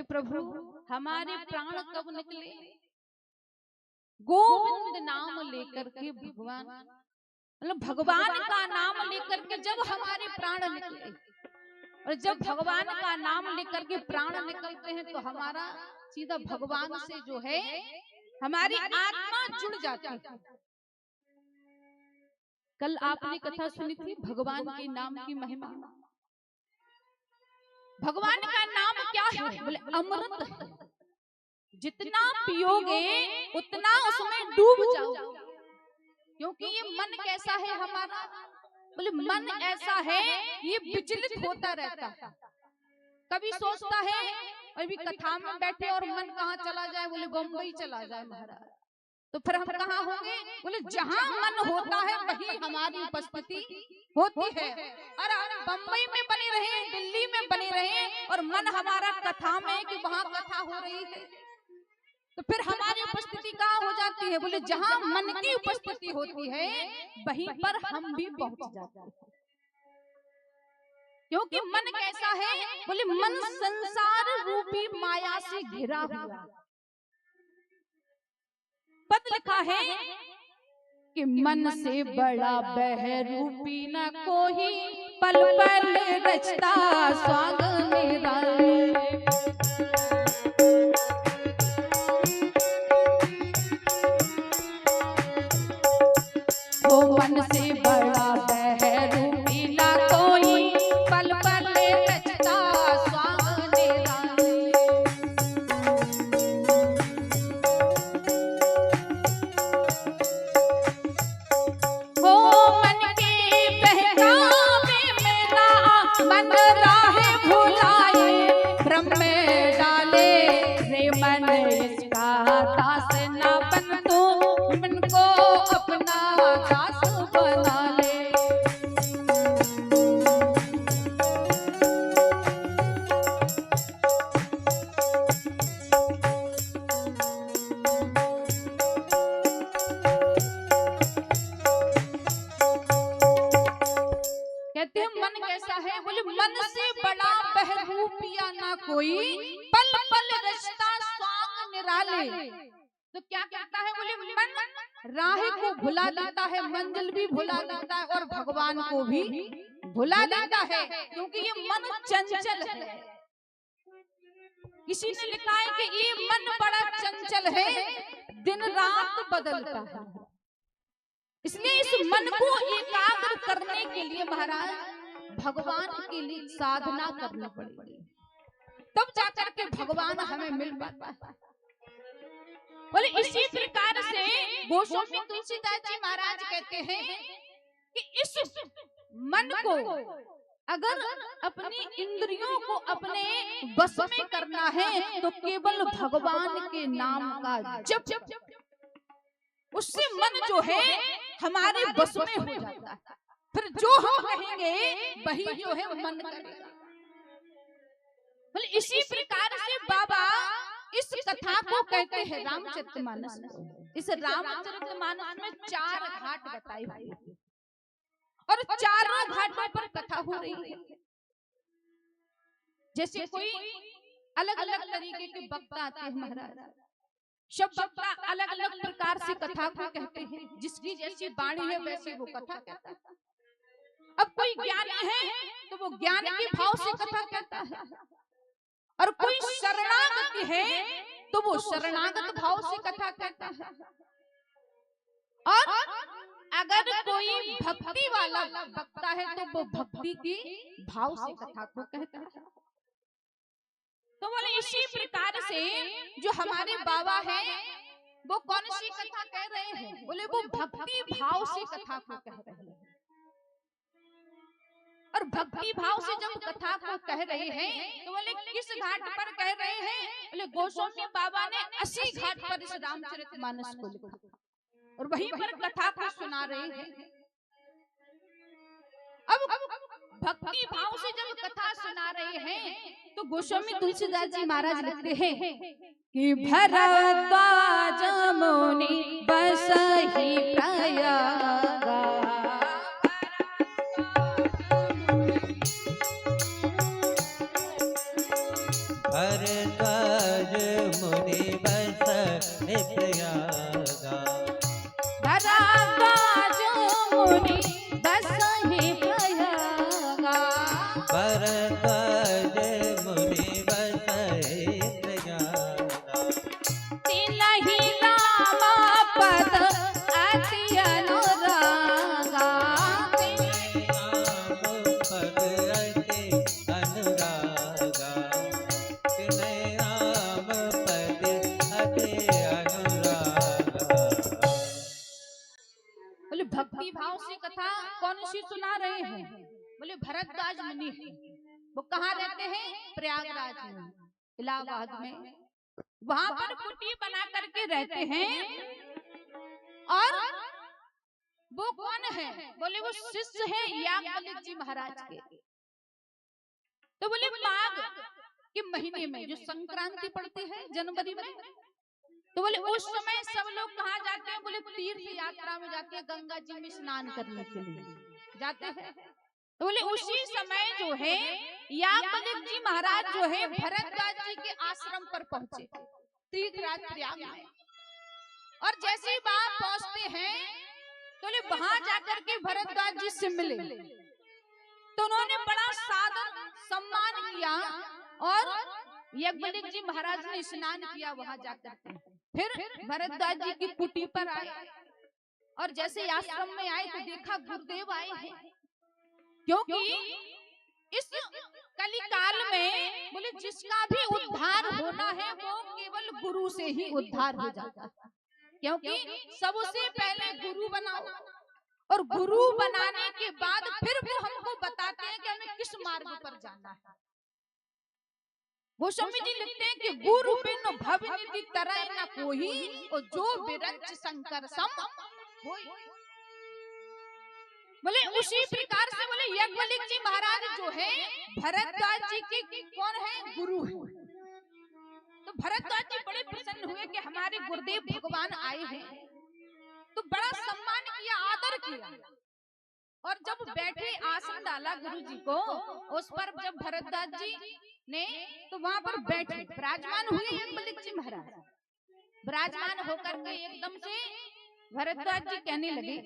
प्रभु हमारे प्राण कब निकले। गोविंद नाम लेकर के भगवान, मतलब भगवान का नाम लेकर के जब हमारे प्राण निकले, और जब भगवान का नाम लेकर के प्राण निकलते हैं तो हमारा सीधा भगवान से जो है हमारी आत्मा जुड़ जाती है। कल आपने कथा सुनी थी भगवान के नाम की महिमा। भगवान का नाम क्या है? बोले अमृत है, जितना पियोगे उतना उसमें डूब जाओगे। क्योंकि ये मन कैसा है हमारा? बोले मन ऐसा है ये विचलित होता रहता है। कभी सोचता है अभी कथा में बैठे और मन कहाँ चला जाए, बोले बम्बई चला जाए महाराज, तो फिर हम कहाँ होंगे? बोले जहाँ मन होता है वही हमारी उपस्थिति होती है। और हम बम्बई में बने रहे, दिल्ली में बने रहे और मन हमारा कथा में कि वहाँ कथा हो रही है, तो फिर हमारी उपस्थिति कहाँ हो जाती है? बोले जहाँ मन की उपस्थिति होती है वहीं पर हम भी पहुंच जाते हैं। क्योंकि मन कैसा है? बोले मन संसार रूपी माया से घिरा हुआ। पद लिखा है कि मन से बड़ा बहरूपी न कोई, पल पल रचता स्वांग निराले। मन से बड़ा बहरूपी ना कोई, पल पल रचता स्वांग निराले। हो मन के बहकावे में ना मन राह भुलाए, भ्रम में डाले रे मन इसका दास ना बन, तू मन को अपना दास बना ले। कहते हैं मन कैसा है? बोले मन से बड़ा बहरूपिया ना कोई, पल पल रचता स्वांग निराले। तो क्या कहता है? बोले मन राह को भुला देता है, मंजिल भी भुला देता है और भगवान को भी भुला देता है, क्योंकि ये मन चंचल है। किसी ने लिखा है कि ये मन बड़ा चंचल है, दिन रात बदलता है। इसलिए इस मन को एकाग्र करने के लिए महाराज भगवान के लिए साधना करनी पड़ेगी, तब जाकर के भगवान हमें मिल पाता है। बोले इसी प्रकार से गोस्वामी तुलसीदास जी महाराज कहते हैं कि इस मन को अगर अपनी इंद्रियों को अपने बस में करना है तो केवल भगवान के नाम का जप, उससे मन जो है हमारे बस में हो जाता है। फिर जो हम कहेंगे वही जो है मन करेगा। बोले इसी प्रकार से बाबा इस कथा को कहते हैं रामचरितमानस। इस रामचरितमानस में 4 घाट बताए हुए और चारों घाटों पर कथा हो रही है। जैसे कोई अलग अलग तरीके के वक्ता आते हैं महाराज, सब वक्ता अलग अलग प्रकार से कथा को कहते हैं, जिसकी जैसी वाणी है वैसे वो कथा कहता है। अब कोई ज्ञानी है तो वो ज्ञान के भाव से कथा कहता है, और कोई शरणागत है तो वो शरणागत भाव से कथा कहता है, और अगर कोई भक्ति वाला वक्ता है तो वो भक्ति की भाव से कथा को कहता है। तो बोले इसी प्रकार से जो हमारे बाबा हैं वो कौन सी कथा कह रहे हैं? बोले वो भक्ति भाव से कथा को कह रहे हैं। और भक्ति भाव से जब कथा को कह रहे हैं तो बोले किस घाट पर कह रहे हैं? बोले गोस्वामी बाबा ने 80 घाट पर इस रामचरितमानस को लिखा और वहीं पर कथा को सुना रहे हैं। अब भक्ति भाव से जब कथा सुना रहे हैं तो गोस्वामी तुलसीदास जी महाराज लिखते हैं कि भरद्वाज मुनि बसहि प्रयागा, भरद्वाज मुनि बसहि प्रयागा। भरद्वाज मुनि बसहि प्रयागा। भरद्वाज मुनि बसहि प्रयागा। तिनहि राम पद अति अनुरागा। तिनहि राम पद अति अनुरागा। तिनहि राम पद अति अनुरागा। बोले भक्ति भाव से कथा कौन सी सुना रहे हैं? बोले भरद्वाज मुनि है। वो कहाँ रहते हैं? प्रयागराज में, इलाहाबाद में। वहां पर कुटी बना करके रहते हैं। और वो कौन है? बोले वो शिष्य है याज्ञवल्क्य जी महाराज के। तो बोले माघ के महीने में जो संक्रांति पड़ती है जनवरी में, तो बोले उस समय सब लोग कहाँ जाते हैं? बोले तीर्थ यात्रा में जाते हैं, गंगा जी में स्नान करने के लिए जाते हैं। तो बोले उसी समय जो है याज्ञवल्क्य जी महाराज जो है भरद्वाज जी के आश्रम पर पहुंचे, तीर्थराज प्रयाग में। और जैसे ही वहां पहुंचते हैं तो बोले वहां जाकर के भरद्वाज जी से मिले, तो उन्होंने बड़ा सादर सम्मान किया और याज्ञवल्क्य जी महाराज ने स्नान किया वहां जाकर के। फिर भरद्वाज जी की कुटी पर आए और जैसे आश्रम में आए तो देखा गुरुदेव आए हैं। क्योंकि इस कलिकाल में बोले जिसका भी उद्धार होना है वो केवल गुरु से ही उद्धार हो जाता है। क्योंकि सबसे पहले गुरु बनाओ और गुरु बनाने के बाद फिर वो हमको बताते हैं कि हमें किस मार्ग पर जाना है। गोस्वामी जी लिखते हैं कि गुरु बिन भवनिधि तरह न कोई, और जो विरच शंकर सम होई। बोले उसी प्रकार से बोले याज्ञवल्क्य जी महाराज जो है भरद्वाज जी के कौन है? गुरु है। तो भरद्वाज जी बड़े प्रसन्न हुए कि हमारे गुरुदेव भगवान आए हैं, तो बड़ा सम्मान किया, आदर किया। और जब बैठे आसन डाला गुरु जी को, उस पर जब भरद्वाज जी ने तो वहां पर बैठे विराजमान हुए याज्ञवल्क्य जी महाराज। विराजमान होकर के एकदम से भरद्वाज जी कहने लगे,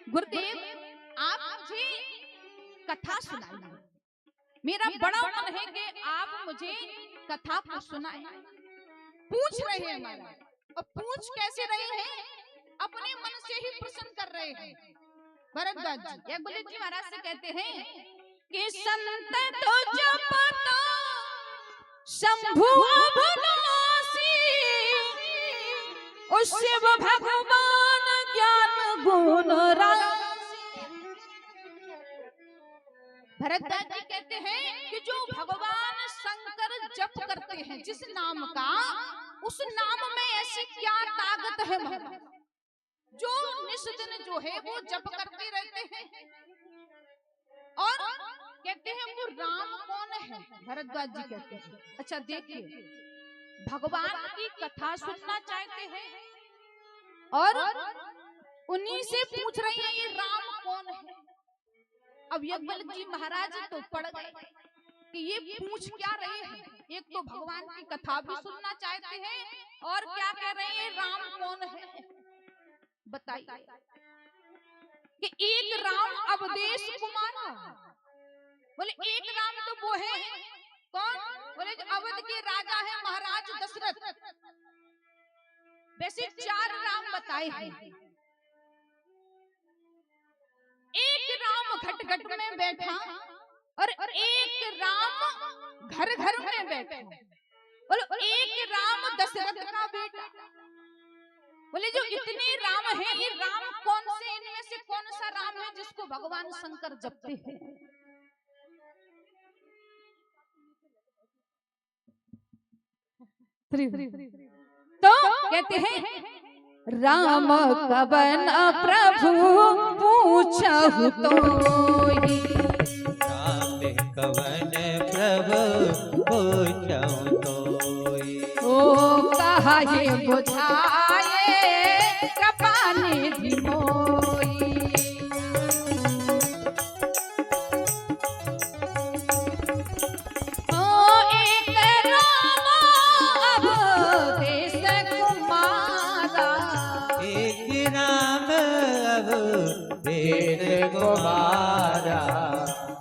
गुरुदेव आप मुझे कथा सुनाइए। मेरा बड़ा मन है कि आप मुझे कथा को सुनाएं। पूछ रहे हैं महाराज, और पूछ कैसे रहे हैं? अपने मन से ही प्रश्न कर रहे हैं। भरद्वाज जी याज्ञवल्क्य जी महाराज से कहते हैं कि संत तो जपता शंभु अविनाशी, ओ शिव भगवान ज्ञान गुण राशि। भरद्वाज जी कहते हैं कि जो भगवान शंकर जप करते हैं जिस नाम का, उस नाम में ऐसी क्या ताकत है महाराज, जो निष्दिन जो है वो जप करते रहते हैं। और कहते हैं वो राम कौन है? भरद्वाज जी कहते हैं अच्छा देखिए, भगवान की कथा सुनना चाहते हैं और उन्हीं से पूछ रहे हैं ये राम कौन है। अब याज्ञवल्क्य जी महाराज तो पड़ गए कि ये पूछ क्या रहे हैं। एक तो भगवान की कथा भी सुनना चाहते हैं और क्या कह रहे हैं राम कौन है। बताइए कि एक राम अवधेश कुमार, बोले एक राम तो वो है कौन? बोले अवध के राजा है महाराज दशरथ। वैसे 4 राम बताए हैं। एक राम घट घट में बैठा और एक राम घर घर में बैठा। बोले एक राम दशरथ का बेटा। बोले जो इतने राम हैं, ये राम कौन से, इनमें से कौन सा राम है जिसको भगवान शंकर जपते हैं? तो कहते हैं राम कवन प्रभु पूछहु तोहि, राम कवन प्रभु पूछहु तोहि। ओ कहे बुझाए कृपा निधि मोहि। ओ कुमारा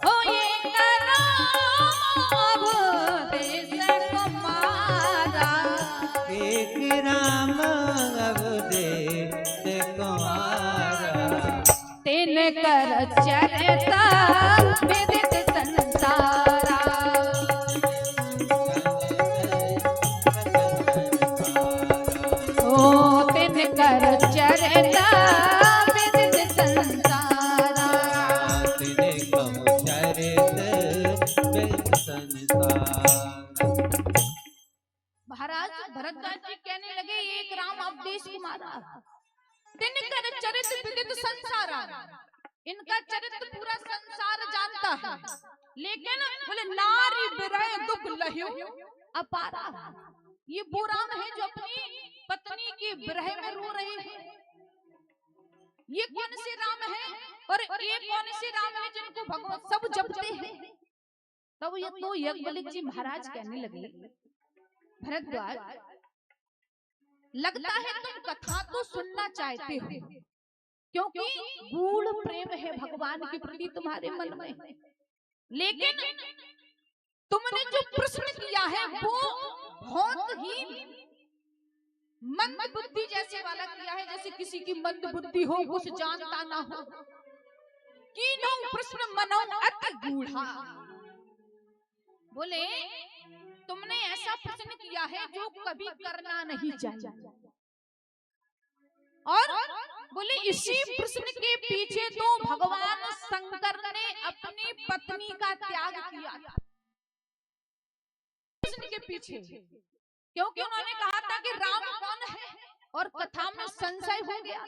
हो एक राम अवधेश कुमारा एक राम अवधेश कुमारा तिन कर चरता विदित संसारा ओ तिन कर चरता विदित संसारा तिने कहु चरित विदित संसार। महाराज भरद्वाज जी कहने लगे एक राम अवधेश कुमारा तिन कर चरित विदित संसारा। इनका चरित्र पूरा संसार जानता है, लेकिन बोले नारी बिरह दुख लह्यो अपारा। ये वो राम है जो अपनी पत्नी की विरह में रो रहे हैं। ये कौन से राम है और ये कौन से राम है जिनको भगवान सब जपते हैं। तब ये तो याज्ञवल्क्य जी महाराज कहने लगे भरद्वाज लगता है तुम कथा तो सुनना चाहते हो, क्योंकि गूढ़ प्रेम है भगवान के प्रति तुम्हारे मन में, लेकिन तुमने जो प्रश्न किया है वो बहुत ही मंद बुद्धि जैसे वाला किया है, जैसे किसी की मंद बुद्धि हो, कुछ जानता ना हो। कीनो प्रश्न मनो अति गूढ़ा। बोले तुमने ऐसा प्रश्न किया है जो कभी करना नहीं चाहिए, और बोले इसी प्रश्न के पीछे तो भगवान शंकर ने अपनी पत्नी का त्याग किया था। प्रश्न के पीछे क्योंकि उन्होंने कहा था कि राम कौन है और कथा में संशय हो गया।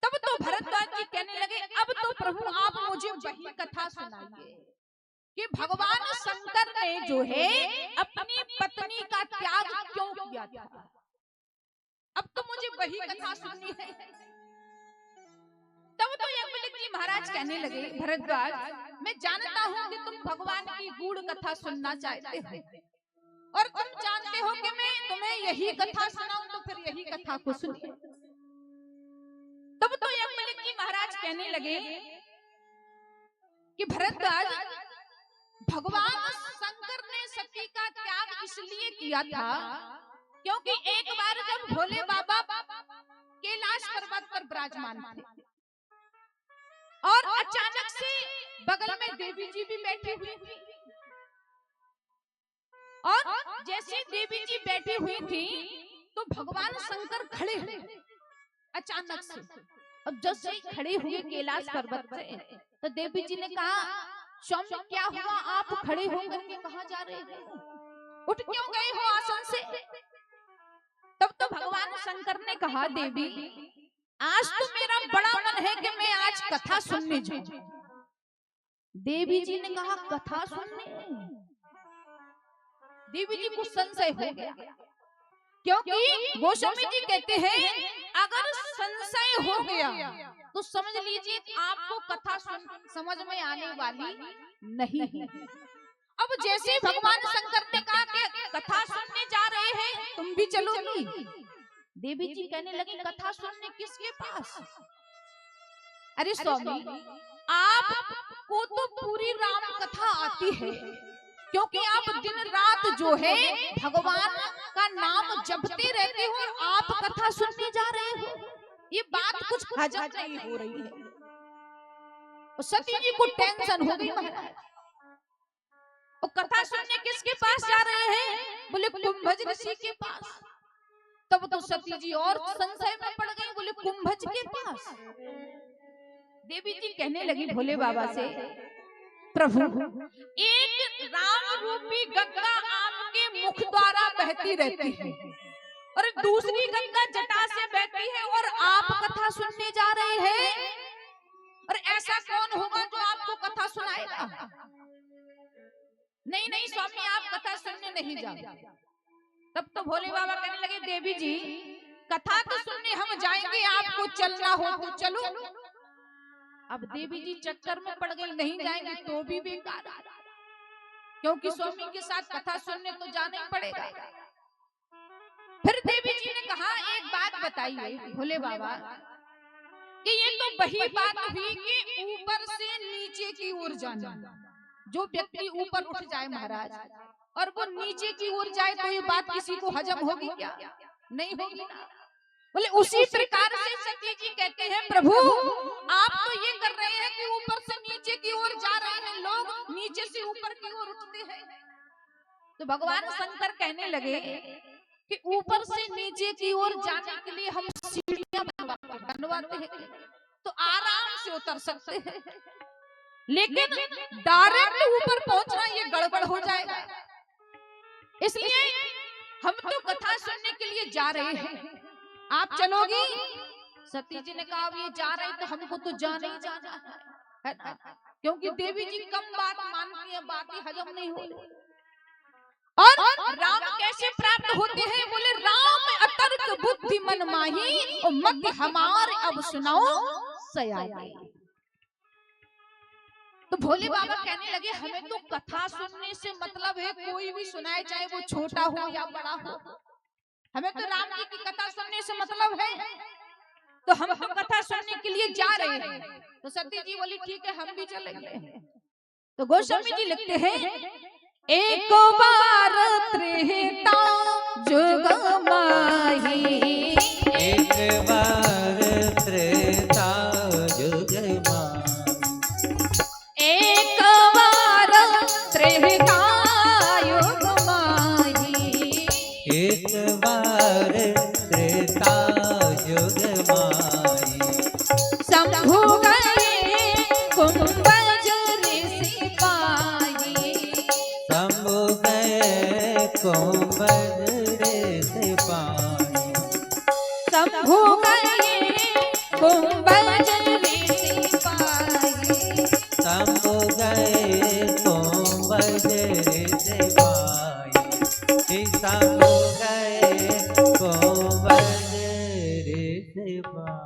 तब तो भरद्वाज जी कहने लगे अब तो प्रभु आप मुझे वही कथा सुनाइए कि भगवान शंकर ने जो है अपनी पत्नी का त्याग क्यों किया था। अब तो मुझे वही कथा सुननी है। तब तो याज्ञवल्क्य जी महाराज कहने लगे भरद्वाज मैं जानता हूँ कि तुम भगवान की गूढ़ कथा सुनना चाहते हो, और तुम जानते हो कि मैं तुम्हें यही कथा सुनाऊं, तो फिर यही कथा को सुनिए। तब तो याज्ञवल्क्य जी महाराज कहने लगे कि भरद्वाज भगवान शंकर ने सती का त्याग इसलिए किया था क्योंकि एक बार जब भोले बाबा कैलाश पर्वत पर विराजमान थे और अचानक से बगल में देवी जी भी बैठी हुई थी, और जैसे देवी जी बैठी हुई थी तो भगवान शंकर खड़े हुए अचानक से। अब जैसे ही खड़े हुए कैलाश पर्वत से तो देवी जी ने कहा स्वामी क्या हुआ, आप खड़े होकर के कहां जा रहे हैं, उठ क्यों गए हो आसन से। तब तो भगवान शंकर ने कहा देवी आज तो मेरा बड़ा मन है कि मैं आज कथा सुनने जाऊं। देवी जी ने कहा कथा सुनने। देवी जी को संशय हो गया, क्योंकि गोस्वामी जी कहते हैं अगर संशय हो गया तो समझ लीजिए आपको कथा समझ में आने वाली नहीं है। अब जैसे भगवान शंकर ने कहा कि कथा सुनने जा रहे हैं तुम भी चलोगी, देवी जी कहने लगी कथा सुनने किसके पास। अरे स्वामी आपको तो पूरी राम कथा आती है, क्योंकि आप दिन रात जो है भगवान का नाम जपते रहते हो और आप कथा सुनने जा रहे हो। ये बात कुछ हजम नहीं हो रही है। और सती जी को टेंशन हो गई महाराज, और कथा सुनने किसके पास जा रहे हैं, बोले कुंभज ऋषि के पास। तब तो सती जी और संशय में पड़ गई, बोले कुंभज के पास। देवी जी कहने लगी भोले बाबा से प्रभु एक राम रूपी गंगा आपके मुख द्वारा बहती रहती है और दूसरी गंगा जटा से बहती है और आप कथा सुनने जा रहे हैं, और ऐसा कौन होगा जो आपको कथा सुनाएगा। नहीं नहीं स्वामी आप कथा सुनने नहीं जाओ। तब तो भोले बाबा कहने लगे देवी जी कथा तो सुनने हम जाएंगे, आपको चलना हो तो चलो। अब देवी जी चक्कर में पड़ गई, नहीं जाएंगे तो भी बेकार, क्योंकि स्वामी के साथ कथा सुनने तो जाना ही पड़ेगा। फिर देवी जी ने कहा एक बात बताइए भोले बाबा कि ये तो वही बात हुई कि ऊपर से नीचे की ओर जाना। जो व्यक्ति ऊपर उठ जाए महाराज और वो नीचे की ओर जाए तो ये बात किसी को हजम होगी क्या? नहीं होगी ना। बोले उसी प्रकार से सती जी कहते हैं प्रभु आप तो ये कर रहे हैं कि ऊपर से नीचे की ओर जा रहे हैं, लोग नीचे से ऊपर की ओर उठते हैं। तो भगवान शंकर कहने लगे कि ऊपर से नीचे की ओर जाने के लिए हम सीढ़ियां बनवाते हैं तो आराम से उतर सकते हैं, लेकिन डायरेक्ट ऊपर पहुंचना ये गड़बड़ हो जाएगा। इसलिए हम तो कथा सुनने के लिए जा रहे हैं, आप चलोगी? सती जी ने कहा ये जा रहे तो हमको तो जाना ही जाना है ना, क्योंकि देवी जी कम बात मानती है, बातें हजम नहीं हो रही। और राम कैसे प्राप्त होते हैं? बोले राम अतर्क बुद्धि मन माही और मत हमारे अब सुनाओ सयाई। तो भोले बाबा कहने लगे हमें तो कथा सुनने से मतलब है, कोई भी सुनाए चाहे वो छोटा हो या बड़ा हो, हमें तो राम जी की कथा सुनने से मतलब है, तो हम कथा सुनने के लिए जा रहे हैं। तो सती जी बोली ठीक है हम भी चलेंगे। तो गोस्वामी जी लिखते हैं एक बार त्रेता जुग माही, एक बार त्रेता जुग माही, एक बार त्रेता युग माही, एक बार त्रेता युग माही, शंभु गए कुंभज ऋषि पाही, शंभु गए कुंभज ऋषि पाही, शंभु गए कुंभज ऋषि पाही, शंभु गए कुंभज ऋषि पाही, शंभु गए कुंभज ऋषि पाही।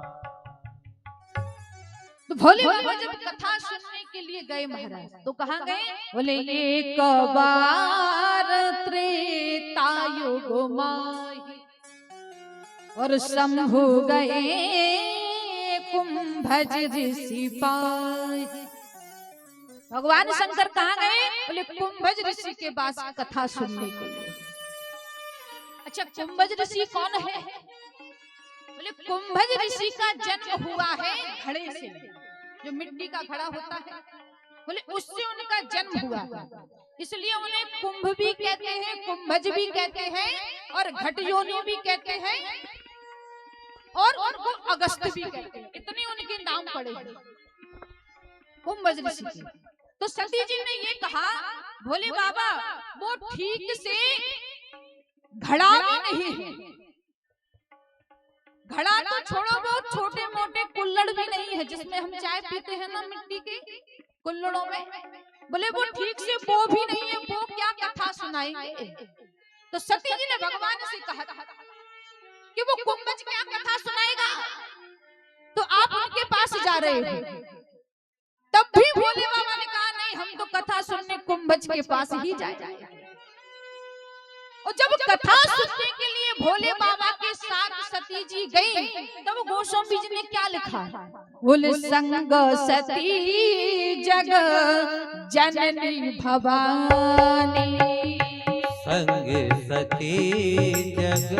तो भोले बाबा जब कथा सुनने के लिए गए महाराज तो कहाँ गए? बोले एक बार त्रेता युग माही और शंभु गए कुंभज ऋषि पाही। भगवान शंकर कहाँ गए? बोले कुंभज ऋषि के पास कथा सुनने के लिए। अच्छा कुंभज ऋषि कौन है? बोले कुंभज ऋषि का जन्म हुआ है घड़े से, जो मिट्टी का घड़ा होता है, बोले उससे उनका जन्म हुआ है, इसलिए उन्हें कुंभ भी कहते हैं, कुंभज भी कहते हैं और घटयोनि भी कहते हैं और उनको अगस्त भी कहते हैं। इतने उनके नाम पड़े हैं कुंभज ऋषि के। तो सती जी ने ये कहा भोले बाबा वो ठीक से घड़ा भी नहीं है, घड़ा तो छोड़ो, बहुत छोटे मोटे कुल्लड़ भी नहीं है जिसमें हम चाय पीते हैं ना मिट्टी के कुल्लड़ों में, बोले वो ठीक से वो भी नहीं है, वो क्या कथा सुनाएंगे? तो सती जी ने भगवान से कहा कि वो कुंभज क्या कथा सुनाएगा, तो आप उनके पास जा रहे हैं। तब भी भोले बाबा ने कहा नहीं हम तो कथा सुनने कुंभज के पास ही जाएंगे। और जब कथा सुनने के लिए भोले बाबा के साथ सती जी गई तब गोस्वामी जी ने क्या लिखा? बोले संग सती जग जननी भवानी, संग सती जग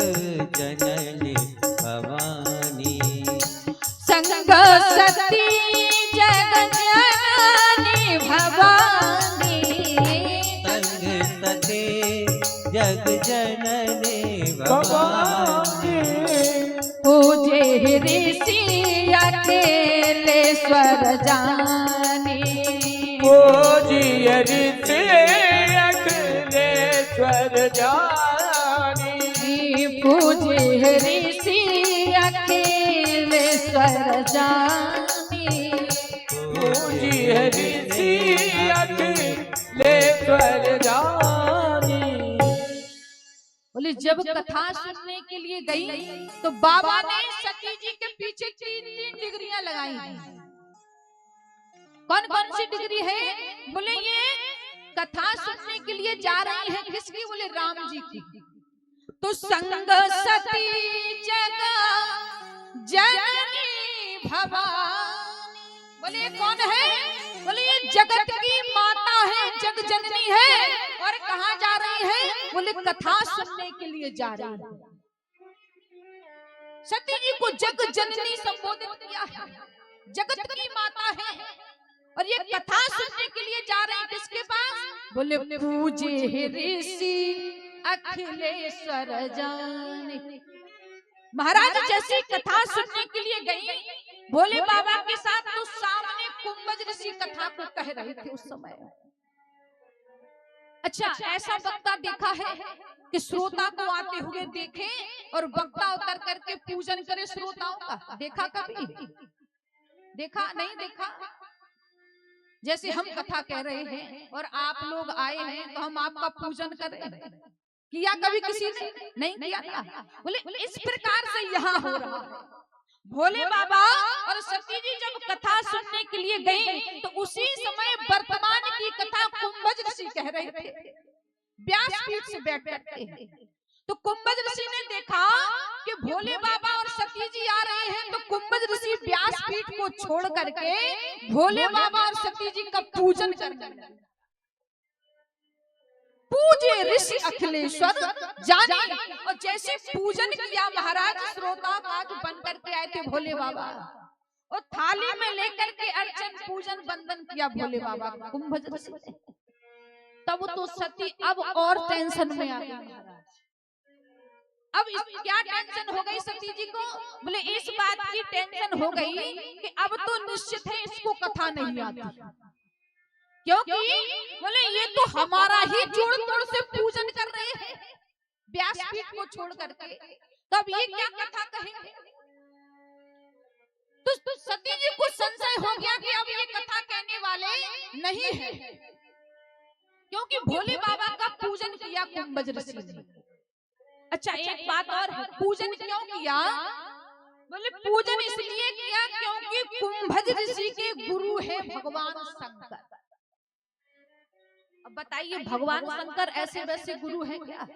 जननी भवानी, संग सती जग जननी भवानी, संग सती जग जननी भवानी, पूजे ऋषि अकेले स्वर जानी, पूजिय ऋषि अखिलेश्वर जानी, पूजे ऋषि अकेले स्वर जानी, पूजिय ऋषि अखिलेश्वर जानी। बोले जब कथा सुनने के लिए गई तो बाबा ने सती जी के पीछे 3-3 डिग्रियां लगाई। कौन कौन सी डिग्री है? बोले ये कथा सुनने के लिए जा रही है किसकी? बोले राम जी की। तो संग सती जग जननी भवानी। बोले ये कौन है? बोले ये जगत की माता है, जग जननी है। और कहाँ जा रही है? बोले कथा सुनने के लिए जा रही है। सती जी को जग जननी संबोधित किया है, जगत की माता है। और ये कथा सुनने के लिए जा रहे हैं किसके पास? बोले पूजे ऋषि अखिलेश्वर जाने। महाराज जैसी कथा सुनने के लिए गई भोले बाबा के साथ, तो सामने कुंभज ऋषि कथा को कह रहे थे उस समय। अच्छा, ऐसा वक्ता देखा है कि श्रोता को आते हुए देखे और वक्ता उतर करके पूजन करे श्रोताओं का? देखा कभी? देखा? नहीं देखा। जैसे हम कथा कह रहे हैं और आप लोग आए हैं तो हम आपका पूजन कर रहे हैं, किया कभी किसी ने? नहीं किया। बोले इस प्रकार से यहाँ हो रहा है। भोले बाबा और सती जी जब कथा सुनने के लिए गई तो उसी समय वर्तमान की कथा कुंभज ऋषि कह रहे थे, व्यासपीठ से बैठ करके। तो कुंभज ऋषि ने देखा कि भोले बाबा और सती जी आ रहे हैं, तो कुंभज ऋषि व्यासपीठ को छोड़ करके भोले बाबा और सती जी का पूजन करने लगे। पूजे ऋषि अखिलेश्वर जाने। और जैसे पूजन किया महाराज, श्रोता काज बन करके आए थे भोले बाबा और थाली में लेकर के अर्चन पूजन वंदन किया भोले बाबा को कुंभज ऋषि ने। तब तो सती अब और टेंशन में आ गई महाराज। अब क्या टेंशन हो गई सती जी को? बोले इस बात की टेंशन हो गई कि अब तो निश्चित है इसको कथा नहीं आती, क्योंकि बोले ये तो हमारा ही जोड़ तोड़ से पूजन कर रहे हैं व्यासपीठ को छोड़ करके, तब ये क्या कथा कहेंगे? तो सती जी को संशय हो गया कि अब ये कथा कहने वाले नहीं है, क्योंकि भोले बाबा का पूजन किया कुंभज ऋषि ने। अच्छा, एक बात और, पूजन क्यों किया? बोले पूजन इसलिए किया क्योंकि कुंभज ऋषि के गुरु है भगवान शंकर। अब बताइए, भगवान शंकर ऐसे वैसे गुरु हैं क्या?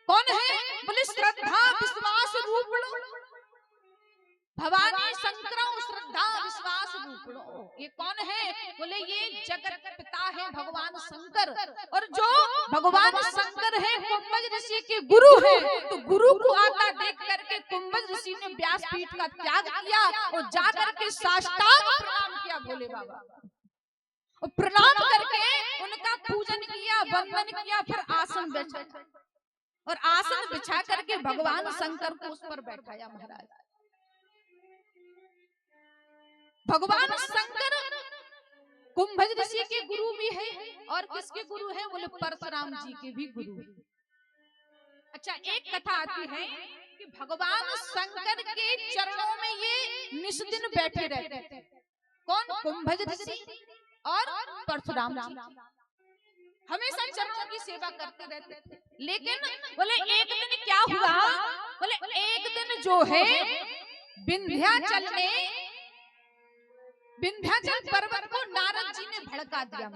कौन है? बोले श्रद्धा विश्वास रूपणो भवानी शंकरौ श्रद्धा विश्वास रूपणो। ये कौन है? बोले ये जगत पिता है भगवान शंकर। और जो भगवान शंकर है कुंभज ऋषि के गुरु है, तो गुरु को आता देख करके कुंभज ऋषि ने व्यासपीठ का त्याग किया और जाकर के साष्टांग प्रणाम किया भोले बाबा और प्रणाम करके उनका पूजन किया, वंदन किया, फिर आसन बिछा और आसन बिछा करके भगवान शंकर को उस पर बैठाया महाराज। भगवान शंकर कुंभज ऋषि के गुरु भी है और किसके गुरु है? बोले परशुराम जी के भी गुरु है। अच्छा, एक कथा आती है कि भगवान शंकर के चरणों में ये निष्दिन बैठे रहते थे। कौन? कुंभज ऋषि और परशुराम जी हमेशा चरणों की सेवा करते रहते थे। लेकिन बोले एक दिन क्या हुआ? बोले एक दिन जो है विंध्याचल में, विंध्याचल पर्वत को नारद जी ने भड़का दिया।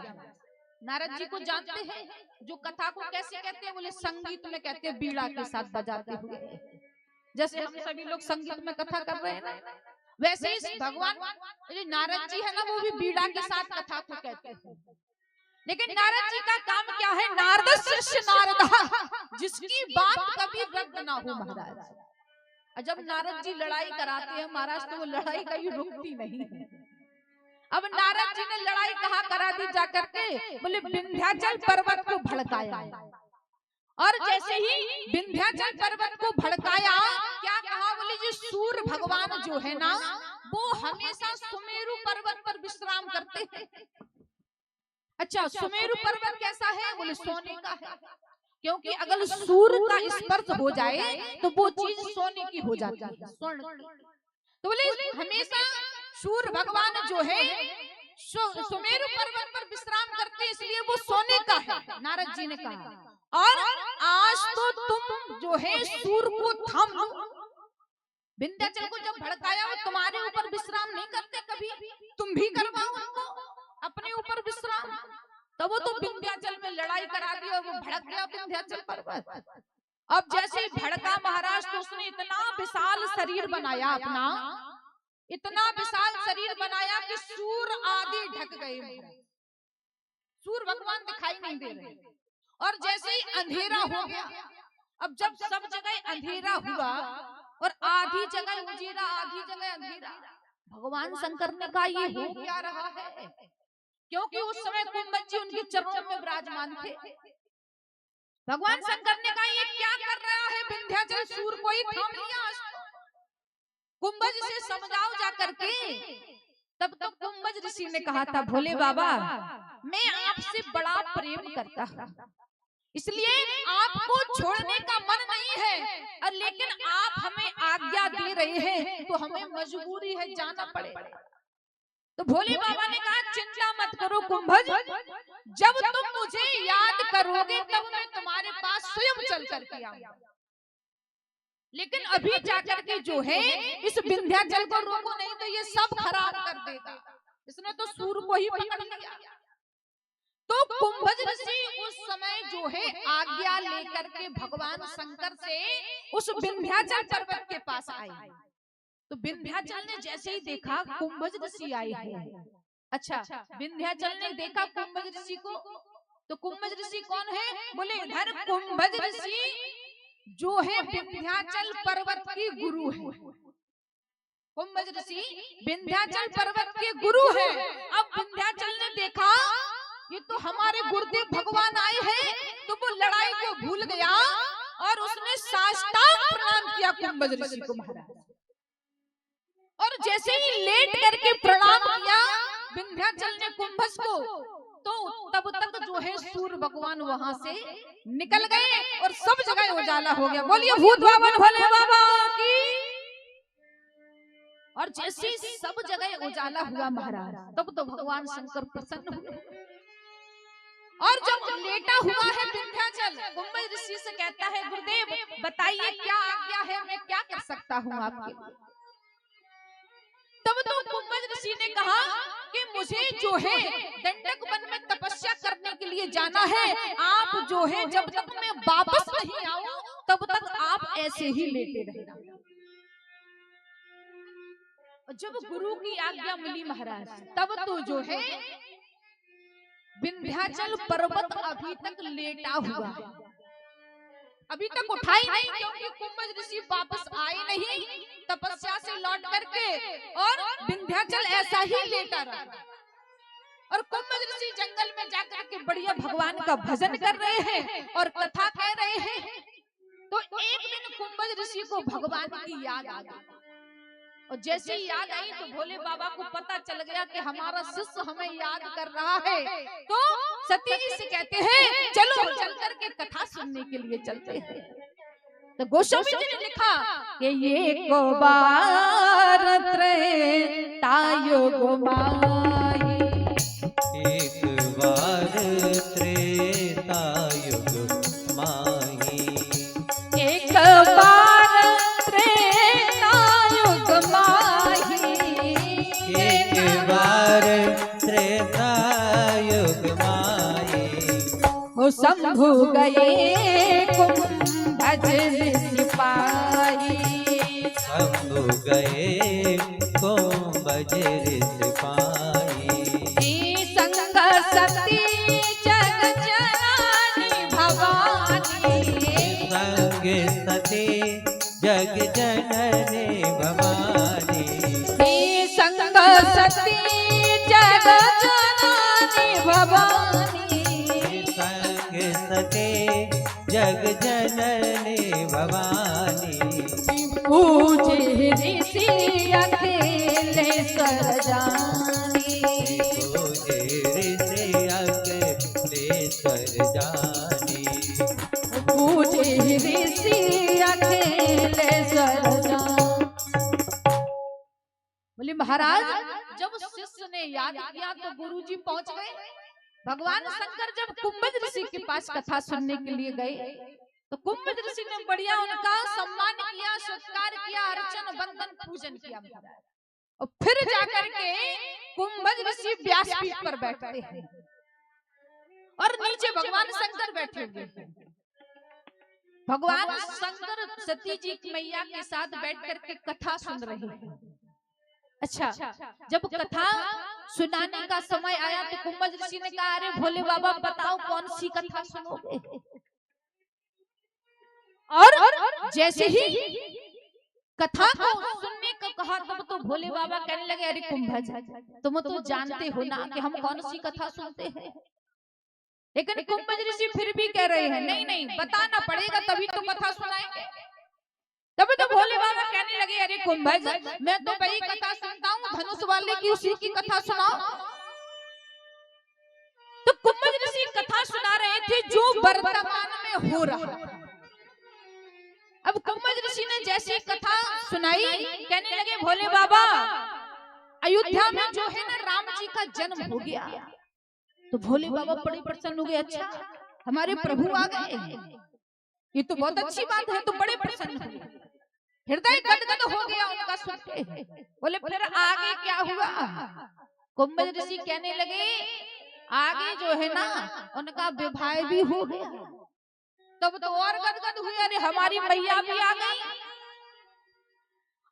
नारद जी को जानते हैं, जो कथा को कैसे कहते हैं? बोले संगीत में कहते हैं, बीड़ा के साथ बजाते हुए। जैसे हम सभी लोग संगीत में कथा कर रहे हैं ना, वैसे ही भगवान नारद जी है ना, वो भी बीड़ा के साथ कथा को कहते हैं। लेकिन नारद जी का काम क्या है? नारद शिष्य नारद, जिसकी बात कभी रद्द ना हो महाराज। जब नारद जी लड़ाई कराते हैं महाराज, तो वो लड़ाई कभी रुकती नहीं है। अब नारद जी ने लड़ाई कहाँ करा दी जाकर के? बोले विंध्याचल पर्वत को भड़काया। और जैसे ही विंध्याचल पर्वत को भड़काया, क्या कहा? बोले जो सूर्य भगवान जो है ना, वो हमेशा सुमेरु पर्वत पर विश्राम करते हैं। अच्छा, सुमेरु पर्वत कैसा है? बोले सोने का है, क्योंकि अगर सूर्य का स्पर्श हो जाए तो वो चीज सोने की हो जाती है, स्वर्ण। तो बोले हमेशा सूर्य भगवान जो है सुमेरु पर्वत पर विश्राम करते, इसलिए वो सोने का है। नारद जी ने कहा, और आज तो तुम जो है सूर्य को थाम लो। विंध्याचल को जब भड़काया, वो तुम्हारे ऊपर विश्राम नहीं करते कभी, तुम भी करवाओ उनको अपने ऊपर विश्राम। तब वो तो विंध्याचल में लड़ाई करा दी और वो भड़क गया विंध्याचल पर्वत। अब जैसे भड़का महाराज, तो उसने इतना विशाल शरीर बनाया अपना इतना विशाल शरीर बनाया कि सूर आदि ढक गए, सूर भगवान दिखाई नहीं दे रहे। और जैसे ही अंधेरा हो गया, अब जब सब जगह अंधेरा हुआ और आधी जगह उजियारा आधी जगह अंधेरा, भगवान शंकर ने कहा ये हो क्या रहा है, क्योंकि उस समय कुंभज जी उनके चरणों में विराजमान थे। भगवान शंकर ने कहा ये क्या कर रहा है विंध्याचल, सूर को ही थाम लिया, कुंभज से समझाओ जा करके। तब तक कुंभज ऋषि ने कहा था, भोले बाबा मैं आपसे बड़ा प्रेम करता हूँ, इसलिए आपको छोड़ने का मन नहीं है, और लेकिन आप हमें आज्ञा दे रहे हैं तो हमें मजबूरी है, जाना पड़ेगा। तो भोले बाबा ने कहा चिंता मत करो कुंभज, जब तुम मुझे याद करोगे तब मैं तुम्हारे पास स्वयं चल करके आऊंगा, लेकिन अभी जाकर के जो है इस विंध्याचल को रोको, नहीं तो ये सब खराब कर देगा। इसने तो सूर को ही पकड़ लिया। तो कुंभज ऋषि उस समय जो है आज्ञा लेकर के भगवान शंकर से उस विंध्याचल पर्वत के पास आए। तो विंध्याचल ने जैसे ही देखा कुंभज ऋषि आए हैं, अच्छा विंध्याचल ने देखा कुंभज ऋषि को, तो कुंभज ऋषि कौन है, बोले इधर कुंभज ऋषि जो है विंध्याचल पर्वत के गुरु है। कुंभज ऋषि विंध्याचल पर्वत के गुरु है। अब विंध्याचल ने देखा ये तो हमारे गुरुदेव भगवान आए हैं, तो वो लड़ाई को भूल गया और उसने साष्टांग प्रणाम किया कुंभज ऋषि को महाराज। और जैसे ही लेट करके प्रणाम किया विंध्याचल ने कुंभज को, तो तब तक जो है सूर्य भगवान वहां से निकल गए और सब जगह उजाला हो गया। बोलिए भूत बाबा भोले बाबा की। और जैसे सब जगह उजाला हुआ महाराज, तब तो भगवान शंकर प्रसन्न हुए। और जब लेटा हुआ है विंध्याचल, कुंभज ऋषि से कहता है गुरुदेव बताइए क्या आज्ञा है, मैं क्या कर सकता हूँ आपके लिए। तब तो कुंभज ऋषि ने कहा कि मुझे जो है दंडक वन में तपस्या करने के लिए जाना है, आप जो है जब तक मैं वापस नहीं आऊं तब तक आप ऐसे ही लेटे रहना। जब गुरु की आज्ञा मिली महाराज, तब तो जो है विंध्याचल पर्वत अभी तक लेटा हुआ है, अभी तक उठाई नहीं, क्योंकि कुंभज ऋषि वापस आए नहीं तपस्या से लौट करके, और विंध्याचल ऐसा ही लेटा रहा। और कुंभज ऋषि जंगल में जाकर के बढ़िया भगवान का भजन कर रहे हैं और कथा कह रहे हैं। तो एक दिन कुंभज ऋषि को भगवान की याद आ गई, और जैसे ही याद आई तो भोले बाबा को पता चल गया कि हमारा शिष्य हमें याद कर रहा है। तो सती जी से कहते हैं चलो चल करके कथा सुनने के लिए चलते हैं। तो गोस्वामी जी ने लिखा कि ये को बार त्रेतायुग माही, एक बार त्रेतायुग माही, एक बार त्रेतायुग माही, एक बार त्रेतायुग माही। हो शंभु गए कुंभज सिपाही, शंभु गए कुंभज सिपाही। संग सती जग जननी भवानी, संग सती जग जननी भवानी। संग सती जग जननी भवानी, संग सती जग जननी भवानी। पूजे ऋषि अखिलेश्वर जानी, पूजे ऋषि अखिलेश्वर जानी। पूजे ऋषि अखिलेश्वर जानी। बोले महाराज जब शिष्य ने याद किया तो गुरुजी पहुंच गए। भगवान शंकर जब कुंभज ऋषि के पास कथा सुनने के लिए गए तो कुंभज ऋषि ने बढ़िया उनका सम्मान किया, सत्कार किया, अर्चन वंदन पूजन किया महाराज। और फिर जाकर के कुंभज ऋषि व्यासपीठ पर बैठते हैं और नीचे भगवान शंकर बैठे हुए हैं। भगवान शंकर सती जी की मैया के साथ बैठ करके कथा सुन रहे हैं। अच्छा, जब कथा सुनाने का समय आया तो कुंभज ऋषि ने कहा, अरे भोले बाबा बताओ कौन सी कथा सुनोगे। और जैसे ही कथा को सुनने को कहा तब तो भोले बाबा कहने लगे, अरे कुंभज तुम तो जानते हो ना कि हम कौन सी कथा सुनते हैं। लेकिन कुंभज ऋषि फिर भी कह रहे हैं, नहीं नहीं बताना पड़ेगा तभी तो कथा सुनाएंगे। तब तो भोले बाबा कहने लगे, अरे कुंभज मैं तो वही कथा सुनता हूँ धनुष वाले की, उसी की कथा सुनाओ। तो कुंभज ऋषि कथा सुना रहे थे जो वर्तमान में हो रहा। अब कुंभज ऋषि ने जैसी कथा सुनाई, कहने लगे भोले बाबा अयोध्या में जो है ना राम जी का जन्म हो गया। तो भोले बाबा बड़े प्रसन्न हो गए, अच्छा हमारे प्रभु आ गए, ये तो बहुत अच्छी बात है। तो बड़े प्रसन्न हुए, हृदय गदगद हो गया उनका सुन के। बोले फिर आगे क्या हुआ। कुंभज ऋषि कहने लगे आगे जो है ना उनका विवाह भी हो गया। तब तो और गदगद हुए, अरे हमारी मैया भी आ गई।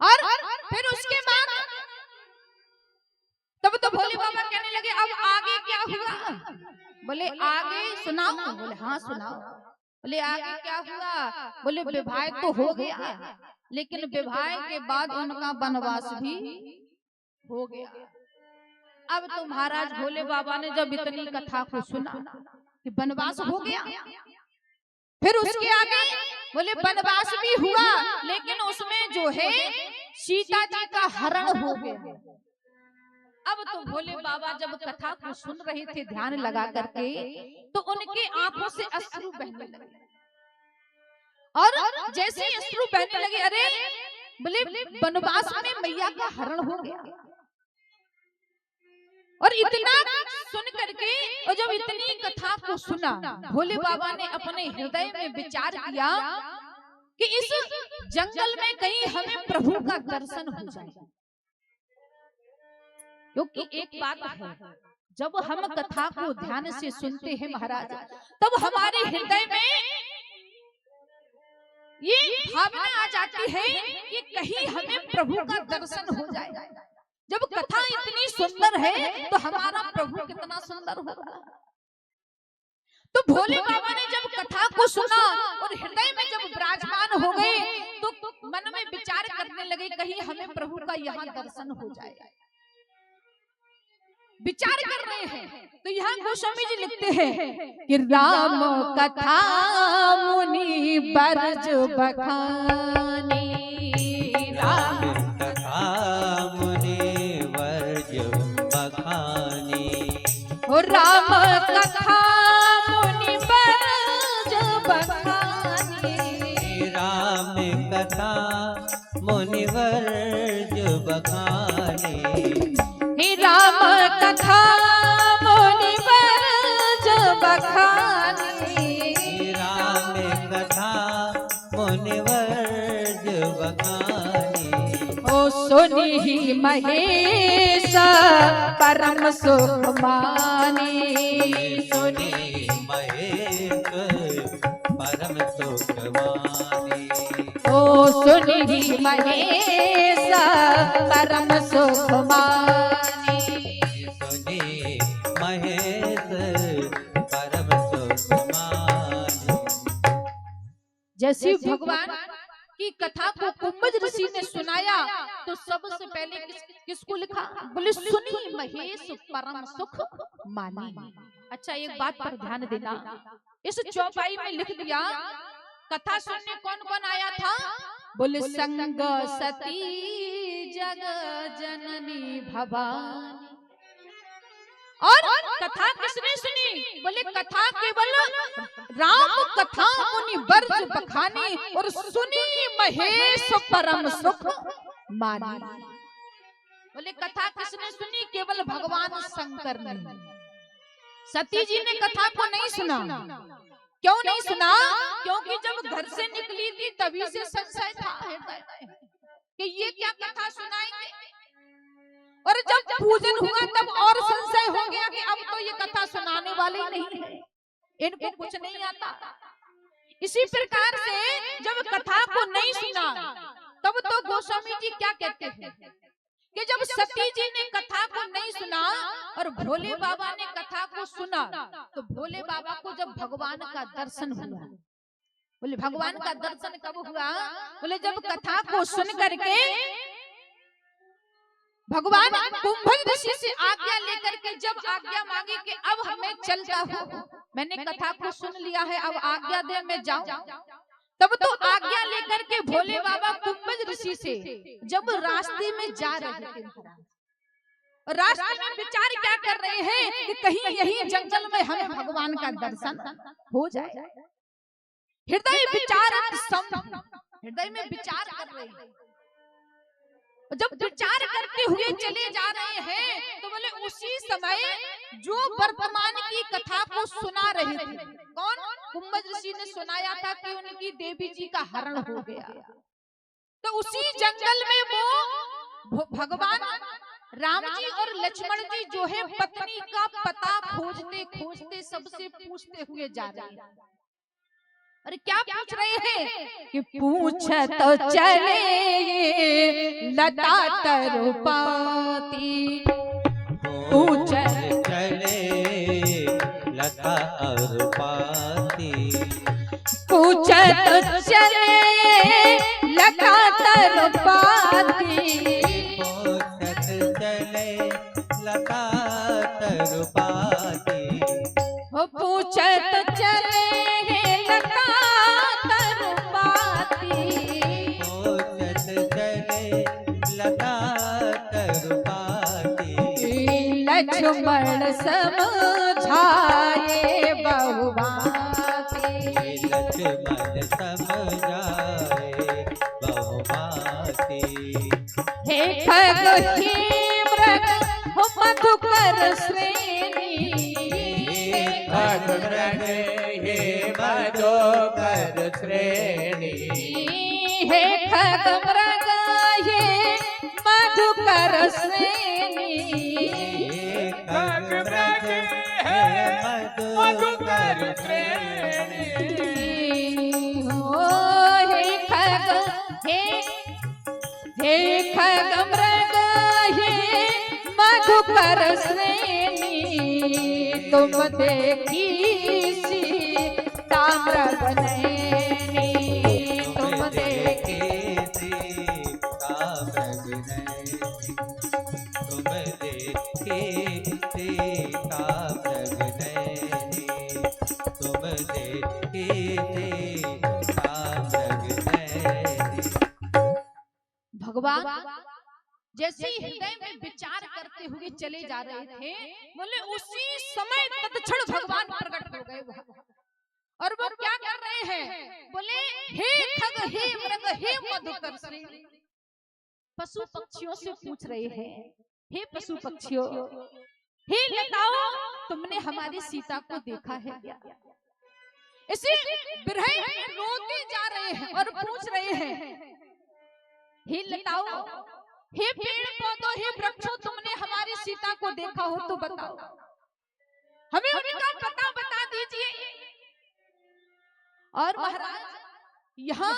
और फिर उसके बाद तब तो भोले बाबा कहने लगे अब आगे क्या हुआ। बोले आगे सुनाओ। बोले हाँ सुनाओ। बोले आगे क्या हुआ। बोले विवाह तो हो गया, लेकिन विवाह के बाद उनका वनवास भी हो गया। अब तो महाराज भोले बाबा ने जब इतनी कथा को सुना कि वनवास हो गया, फिर उसके आगे बोले वनवास भी हुआ लेकिन उसमें जो है सीता जी का हरण हो गया। अब तो भोले बाबा जब कथा को सुन रहे थे ध्यान लगा करके, तो उनके आंखों से अश्रु बहने लगे। और जैसे अश्रु बहने लगे, अरे बोले वनवास में मैया का हरण हो गया। और इतना सुन करके और जब इतनी कथा को सुना, भोले बाबा ने अपने हृदय में विचार किया कि इस जंगल में कहीं हमें प्रभु का दर्शन हो जाए। क्योंकि एक बात है, जब हम कथा को ध्यान से सुनते हैं महाराज, तब हमारे हृदय में ये भावना आ जाती है कि कहीं हमें प्रभु का दर्शन हो जाए। जब कथा इतनी सुंदर है तो हमारा प्रभु कितना सुंदर होगा। तो भोले बाबा ने जब कथा को सुना और हृदय में जब विराजमान हो गए, तो मन में विचार करने लगे कहीं हमें प्रभु का यहाँ दर्शन हो जाए। विचार कर रहे हैं तो यहाँ गोस्वामी जी लिखते हैं कि राम कथा मुनि बरज बखानी। राम कथा मुनि बरज बखानी। हो राम कथा मुनि बरज बखानी। राम कथा मुनि बरज बखानी। राम कथा मुनि बरज बखानी। राम कथा मुनि बरज बखानी। ओ सुनि महेश परम सुख मानी। सुनि महेश परम सुख मानी। ओ सुनि महेश परम सुख मानी। सुनि महेश परम सुख मानी। जैसे भगवान की कथा को कुंभज ऋषि ने सुनाया तो सबसे पहले किसको लिखा। बोले सुनि महेश परम सुख मानी। अच्छा एक बात पर ध्यान देना, इस चौपाई में लिख दिया कथा सुनने कौन कौन आया था। बोले संग सती जग जननी भवानी। और कथा किसने सुनी। बोले कथा केवल राम कथा मुनि बरज बखानी और सुनी महेश परम सुख मानी। बोले कथा किसने सुनी। केवल भगवान शंकर ने। सती जी ने कथा को नहीं सुना। क्यों नहीं सुना। क्योंकि जब घर से निकली थी तभी से संशय था कि ये क्या कथा सुनाएंगे। और जब पूजन हुआ तब और संशय हो गया कि अब तो ये कथा सुनाने वाले नहीं है, इनको कुछ नहीं आता। इसी प्रकार से जब कथा को नहीं सुना तब तो गोस्वामी जी क्या कहते हैं कि जब सती जी ने कथा को नहीं सुना और भोले बाबा ने कथा को सुना, तो भोले बाबा को जब भगवान का दर्शन हुआ, बोले भगवान का दर्शन कब हुआ? बोले जब कथा को सुन करके भगवान कुंभज ऋषि से आज्ञा लेकर के जब आज्ञा मांगी कि अब हमें चलता हूँ, मैंने कथा को सुन लिया है, अब आज्ञा दे मैं जाऊं। तब तो आज्ञा लेकर के भोले बाबा कुंभज ऋषि से जब रास्ते में जा रहे थे, रास्ते में विचार क्या कर रहे हैं कि कहीं यही जंगल में हमें भगवान का दर्शन हो जाए। हृदय में विचार कर रहे हैं। जब विचार करते हुए चले जा रहे हैं तो बोले उसी समय जो वर्तमान की कथा को सुना रहे थे, कौन? कुंभज ऋषि ने सुनाया था कि उनकी देवी जी का हरण हो गया। तो उसी जंगल में वो भगवान राम जी और लक्ष्मण जी जो है पत्नी का पता खोजते खोजते सबसे पूछते हुए जा रहे हैं। अरे क्या पूछ रहे हैं कि पूछ तो चले लता तरुपाती, पूछ चले लता तरुपाती, पूछ तो चले लता तरुपाती, पूछत चले लता तरुपाती, पूछ तो चले लता तरुपाती, पूछत चले लता तरुपाती, लक्ष्मण समझाए बहुभांति, लक्ष्मण समझाए बहुभांति, हे खग हे मृग हो मधुकर श्रेणी, खग मृग हे मधुकर श्रेणी, हे खग मृग हे मधुकर श्रेणी, खग मृग हे मधुकर श्रेणी, हो हे खग मृग हे मधुकर श्रेणी, तुम देखी सीता मृग नैनी, तुम देखी सीता मृग नैनी, तुम देखी सीता मृग नैनी, तुम देखी सीता मृग नैनी। भगवान जैसे हृदय में विचार करते हुए चले जा रहे थे, बोले उसी समय तत्क्षण भगवान प्रकट हो गए और वो क्या कर रहे हैं? बोले हे खग हे मृग हे मधुकर श्रेणी, पशु पक्षियों से पूछ रहे हैं, हे पशु पक्षियों, हे लताओं, तुमने हमारी सीता को देखा है क्या? इसी विरह में रोते जा रहे हैं और पूछ रहे हैं, हे लताओं, हे पेड़ पौधों, हे वृक्षों, तुमने हमारी सीता को देखा हो तो बताओ, हमें उनका पता बता दीजिए। और महाराज यहाँ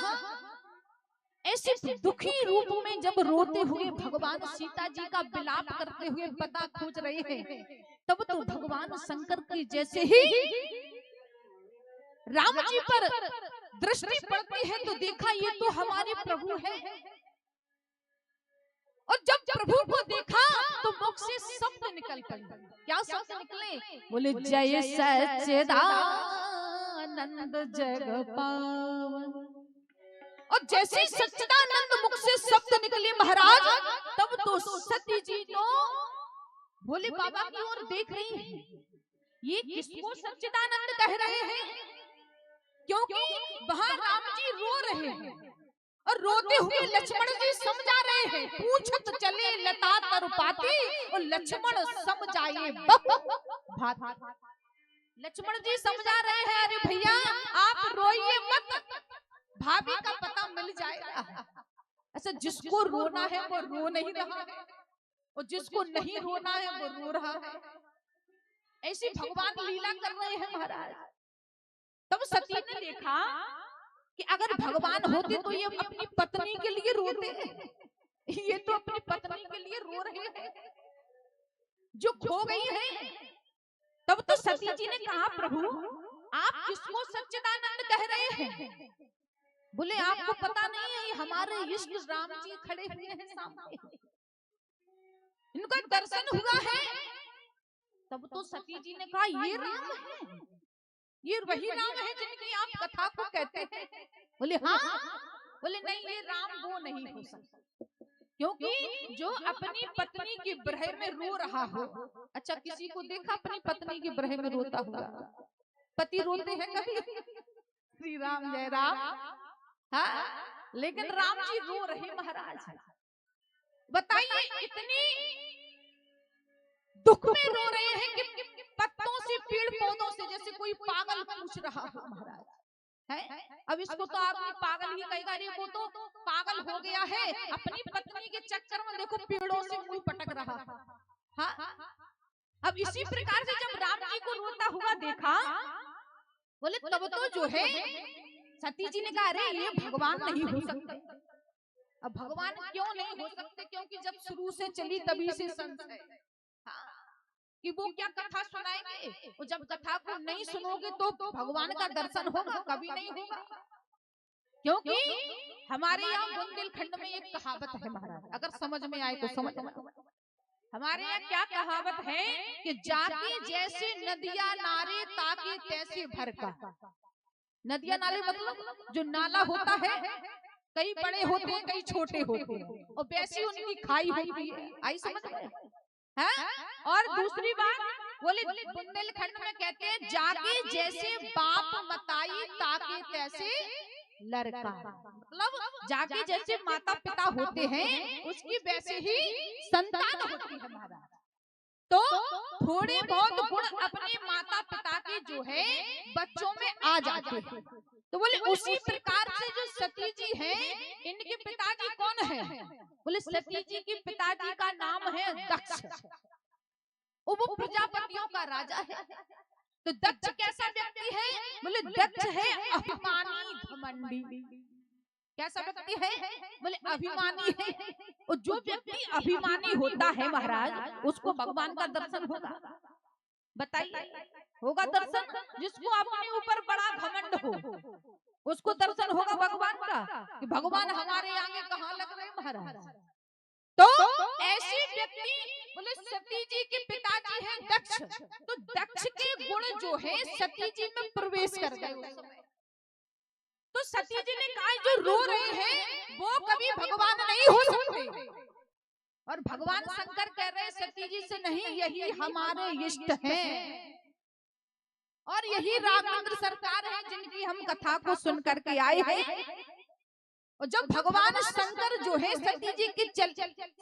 ऐसे दुखी रूप में जब रोते हुए भगवान सीता जी का विलाप करते हुए पता खोज रहे हैं, तब तो भगवान शंकर की जैसे ही राम जी पर दृष्टि पड़ती है तो देखा ये तो हमारे प्रभु है। और जब प्रभु को देखा तो मुख से शब्द निकल पड़े। क्या शब्द निकले? बोले जय सच्चिदानंद जग पावन। और जैसे सच्चिदानंद मुख से शब्द निकले महाराज, तब तो सती जी तो भोले बाबा की ओर देख रही है। ये किसको सच्चिदानंद कह रहे हैं? क्योंकि वहां राम जी रो रहे हैं और रोते हुए लक्ष्मण जी समझा रहे हैं, पूछत चले लता तरुपाती और लक्ष्मण समझाए भात। लक्ष्मण जी समझा रहे हैं, अरे भैया आप रोइए मत, भाभी का पता मिल जाएगा। ऐसा जिसको रोना है वो रो नहीं रहा है और जिसको नहीं रोना है वो रो रहा है। ऐसी भगवान लीला कर रहे हैं महाराज। तब सती ने देखा कि अगर भगवान होते तो ये अपनी पत्नी के लिए रोते हैं, ये तो अपनी पत्नी के लिए रो रहे हैं जो खो गई है। तब तो सती जी ने कहा, प्रभु आप किसको सच्चिदानंद कह रहे हैं? बोले आपको पता नहीं है, ये हमारे इष्ट राम जी खड़े हुए हैं सामने, इनका दर्शन हुआ है। तब तो सती जी ने कहा, ये राम है, ये वही राम है जिनकी आप कथा को कहते हैं? बोले हाँ। बोले नहीं, ये राम वो नहीं हो सकता, क्योंकि जो अपनी पत्नी की विरह में रो रहा हो। अच्छा, किसी को देखा अपनी पत्नी की विरह में रोता हुआ? पति रोते हैं कभी? श्री राम जय राम। हाँ, लेकिन राम जी रो रहे महाराज। बताइए, इतनी दुख में रो रहे हैं कि पत्तों से, पेड़ पौधों से जैसे कोई पागल पूछ रहा हो महाराज है। अब इसको तो आदमी पागल ही कहेगा, रे वो तो पागल हो गया है, अपनी पत्नी के चक्कर में देखो पेड़ों से मुंह पटक रहा है। हाँ, अब इसी प्रकार से जब राम जी को रोता हुआ देखा, बोले तब तो जो है सती जी ने कहा, अरे ये भगवान नहीं हो सकते। अब भगवान क्यों नहीं हो सकते? क्योंकि जब शुरू से चली तभी से संशय कि वो क्या कथा सुनाएंगे, और जब कथा को नहीं सुनोगे तो भगवान का दर्शन होगा? कभी नहीं होगा। क्योंकि हमारे यहाँ बुंदेलखंड में एक कहावत है महाराज, अगर समझ में आए तो समझ में। हमारे यहाँ क्या कहावत है कि जाके जैसे नदिया नारे ताके तैसे भर का। नदिया नाले मतलब जो नाला होता है, कई बड़े होते हैं कई छोटे होते हैं, और वैसी उनकी खाई होती है। आई समझ में? है? और दूसरी बात बोले, बुंदेलखंड में कहते हैं जाके जैसे बाप मताई ताके तैसे लड़का। मतलब जाके जैसे माता पिता होते हैं उसकी वैसे ही संतान होती है महाराज। तो थोड़े बहुत गुण अपने माता पिता के जो है बच्चों में आ जाते हैं। तो बोले उसी प्रकार से जो सती जी हैं, इनके पिताजी कौन है? बोले सती जी के पिताजी का नाम है दक्ष, वो प्रजापतियों का राजा है। तो दक्ष कैसा व्यक्ति है? बोले दक्ष है अभिमानी घमंडी। कैसा व्यक्ति है? बोले अभिमानी है। और जो व्यक्ति अभिमानी होता है महाराज, उसको भगवान का दर्शन होगा? बताइए, होगा दर्शन? जिसको अपने ऊपर बड़ा घमंड हो उसको दर्शन होगा भगवान का, कि भगवान हमारे आगे कहाँ लग रहे महाराज। तो ऐसे व्यक्ति, बोले सती जी के पिताजी हैं दक्ष, तो दक्ष के गुण जो है सती जी में प्रवेश कर गए उस समय। तो सती जी ने कहा, जो रो रहे हैं वो कभी भगवान नहीं हो सकते। और भगवान शंकर कह रहे हैं सती जी से, नहीं, यही हमारे इष्ट हैं और यही राघवेंद्र सरकार है जिनकी हम कथा को सुन करके आए हैं। और जब भगवान शंकर जो है सती जी के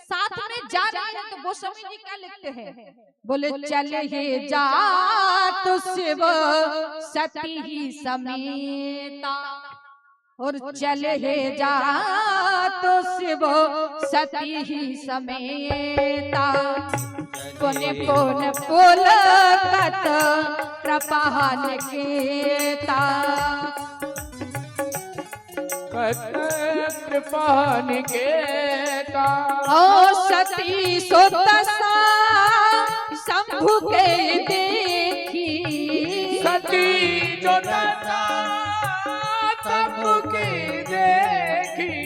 साथ में जा रहे हैं, तो वो समय जी क्या लिखते हैं? बोले चले ही जा तो शिव सती ही समेता, और चले ही जा तो शिव सती ही समेता। पुण्य पुण्य पुलकत कृपान केता, कृपान केता। ओ सती सुतसा शंभु के देखी, सती जो दशा शंभु के देखी।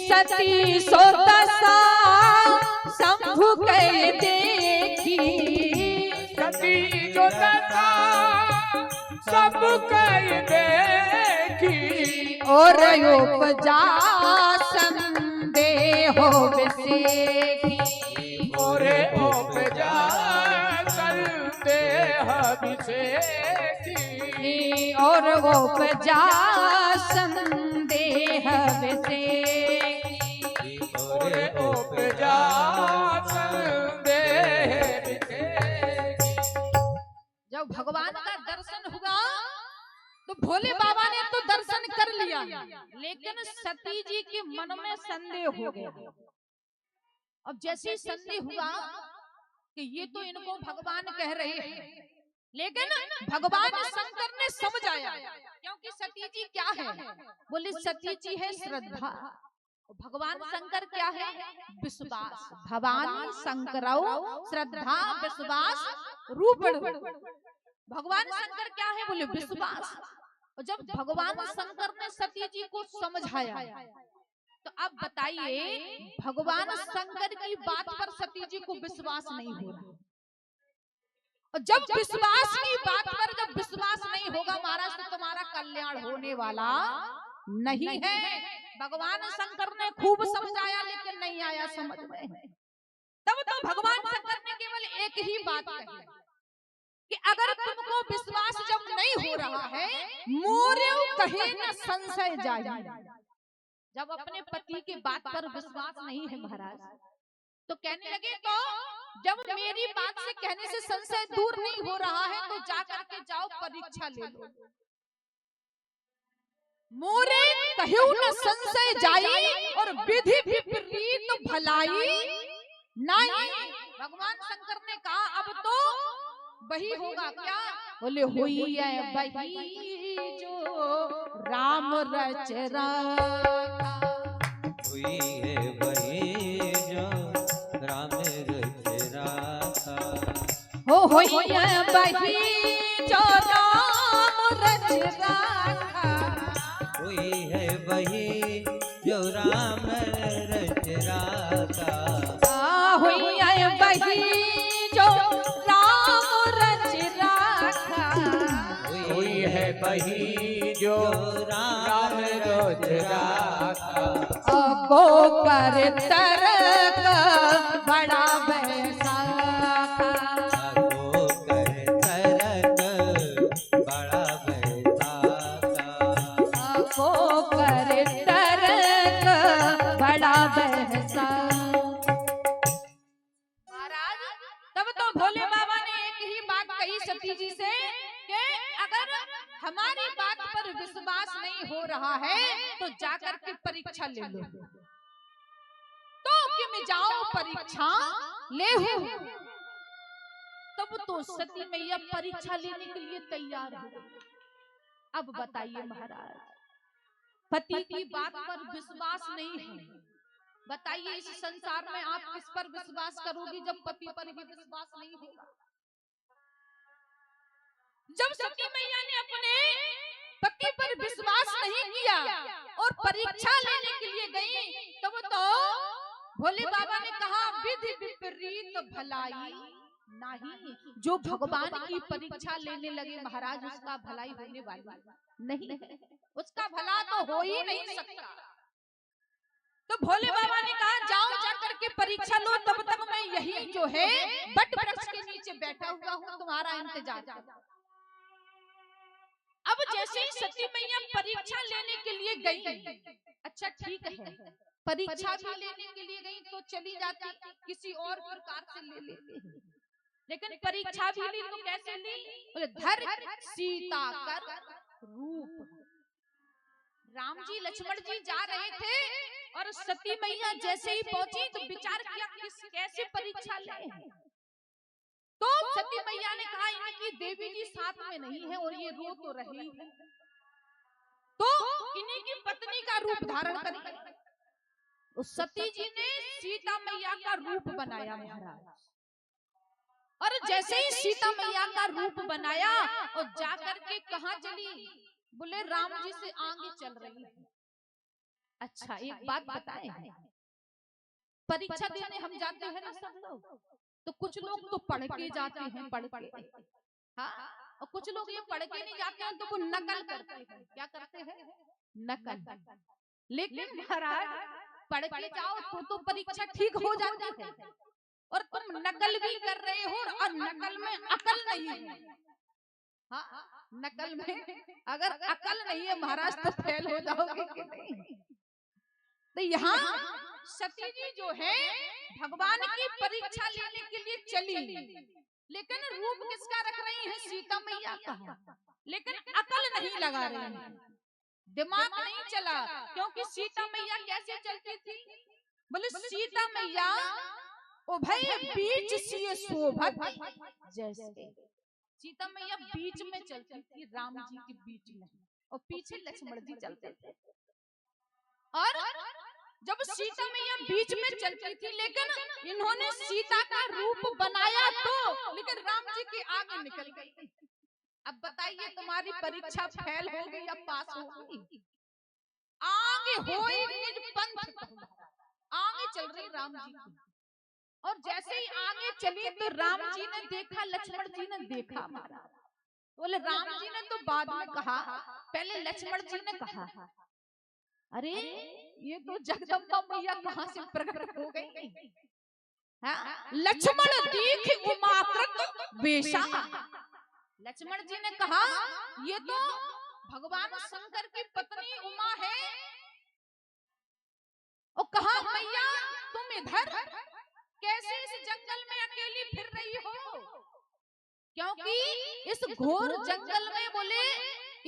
सती सुतसा शंभु के देखी, सती जो दशा शंभु के देखी। और उपजा संदेह विषेकी, और उपजा संदेह विषेकी। और उपजा संदेह विषेकी, और उपजा संदेह विषेकी। जब भगवान का दर्शन हुआ तो भोले बाबा ने तो दर्शन कर लिया, लेकिन सती जी के मन में संदेह हो गया। अब जैसे संदेह हुआ कि ये तो इनको भगवान कह रहे हैं, लेकिन भगवान शंकर ने समझ आया, क्योंकि सती जी क्या है? बोले सती जी है श्रद्धा, भगवान शंकर क्या है? विश्वास। भवानी शंकरौ श्रद्धा विश्वास रूपण। भगवान शंकर क्या है? बोले विश्वास। और जब भगवान शंकर ने सती जी को समझाया, तो अब बताइए भगवान शंकर की बात पर सती जी को विश्वास नहीं हो रहा। और जब विश्वास की बात पर जब विश्वास नहीं होगा महाराज, तो तुम्हारा कल्याण होने वाला नहीं है। भगवान शंकर ने खूब समझाया लेकिन नहीं आया समझ में। तब तो भगवान शंकर ने केवल एक ही बात कही कि अगर तुमको विश्वास जब नहीं हो रहा है, मोरे कहे न संशय जाए। जब अपने पति की बात पर विश्वास नहीं है महाराज, तो कहने लगे तो जब मेरी बात से कहने से संशय दूर नहीं हो रहा है, तो जाकर के जाओ परीक्षा ले लो। मोरे कहू न संशय जाई और विधि विपरीत भलाई नहीं। भगवान शंकर ने कहा अब तो वही होगा। क्या? बोले हुई है वही जो राम रच रखा। हुई है वही जो राम रच राखा। हो हुई है वही जो राम रच रखा। हुई है वही जो राम रच राखा। हुई है वही जो राम रच रखा। हुई है वही जो राम रच राखा। को कर तरक बड़ा बैसाखा। को कर तरक बड़ा बैसाखा। को कर तरक बड़ा बैसाखा। महाराज तब तो भोले बाबा ने एक ही बात कही सती जी से कि अगर हमारी बात पर विश्वास नहीं हो रहा है, तो जाकर के परीक्षा ले लो। तो कि मैं जाओ परीक्षा ले हूं। तब तो सती मैया परीक्षा लेने के लिए तैयार हो। अब बताइए महाराज, पति की बात पर विश्वास नहीं है, बताइए इस संसार में आप किस पर विश्वास करोगी जब पति पर ही विश्वास नहीं होगा। जब सती मैया ने अपने पति पर विश्वास नहीं किया और परीक्षा लेने के लिए गई, तब तो भोले बाबा ने कहा विधि विपरीत भलाई नहीं। जो भगवान की परीक्षा लेने लगे महाराज, उसका भलाई होने वाली नहीं है, उसका भला तो हो ही नहीं सकता। तो भोले बाबा ने कहा जाओ जाकर के परीक्षा लो, तब तक मैं यही जो है बट वृक्ष के नीचे बैठा हुआ हूँ, तुम्हारा इंतजार करता। अब जैसे ही सती मैया परीक्षा लेने के लिए गई, अच्छा ठीक है परीक्षा भी लेने के लिए गई तो चली जाती, किसी और प्रकार से ले लेते, लेकिन परीक्षा भी ली तो कैसे ली? बोले धर सीता कर रूप। राम जी लक्ष्मण जी जा रहे थे और सती मैया जैसे ही पहुंची तो विचार किया कैसे परीक्षा ले। तो सती मैया ने कहा इनकी देवी जी साथ में नहीं है और ये रो तो रही है, तो इन्हीं की पत्नी का रूप धारण करें। तो सती जी ने सीता मैया का रूप बनाया महाराज, और जैसे ही सीता मैया का रूप बनाया और जाकर के कहां चली? बोले राम जी से आगे चल रही है। अच्छा एक बात बताएं, परीक्षा देने हम जाते हैं ना सब लोग, तो कुछ लोग तो पढ़ के जाते हैं, पढ़ के, हाँ, और कुछ लोग ये पढ़ के नहीं जाते हैं तो वो नकल करते हैं। क्या करते हैं? नकल। लेकिन महाराज पढ़ के जाओ तो परीक्षा ठीक हो जाती है, और तुम नकल भी कर रहे हो और नकल में अकल नहीं है। हाँ, नकल में अगर अकल नहीं है महाराज तो फेल हो जाओगे कि नहीं। तो यहाँ सती जी जो है भगवान की परीक्षा लेने के लिए चली, लेकिन रूप किसका रख रही है? सीता मैया का, लेकिन अकल नहीं लगा रही है, दिमाग नहीं चला। क्योंकि सीता मैया कैसे चलती थी? बोले सीता मैया ओ भाई बीच सी शोभत जैसे। सीता मैया बीच में चलती थी, राम जी के बीच में, और पीछे लक्ष्मण जी चलते थे। और जब सीता मैया बीच में चलती थी, लेकिन इन्होंने सीता का रूप बनाया तो, लेकिन राम जी के आगे निकल गई। अब बताइए तुम्हारी परीक्षा फेल हो गई या पास हो गई? आगे हो ही निज पंथ, आगे चल रही राम जी की, और जैसे ही आगे चली तो राम जी ने देखा, लक्ष्मण जी ने देखा। बोले राम जी ने तो बाद में कहा, पहले लक्ष्मण जी ने कहा, अरे ये तो जगदम्बा मैया कहाँ से प्रकट हो गई? लक्ष्मण दीख उमाकृत वेशा। लक्ष्मण जी ने कहा ये तो भगवान शंकर की पत्नी उमा है। और कहा मैया तुम इधर कैसे इस जंगल में अकेली फिर रही हो? क्योंकि इस घोर जंगल में बोले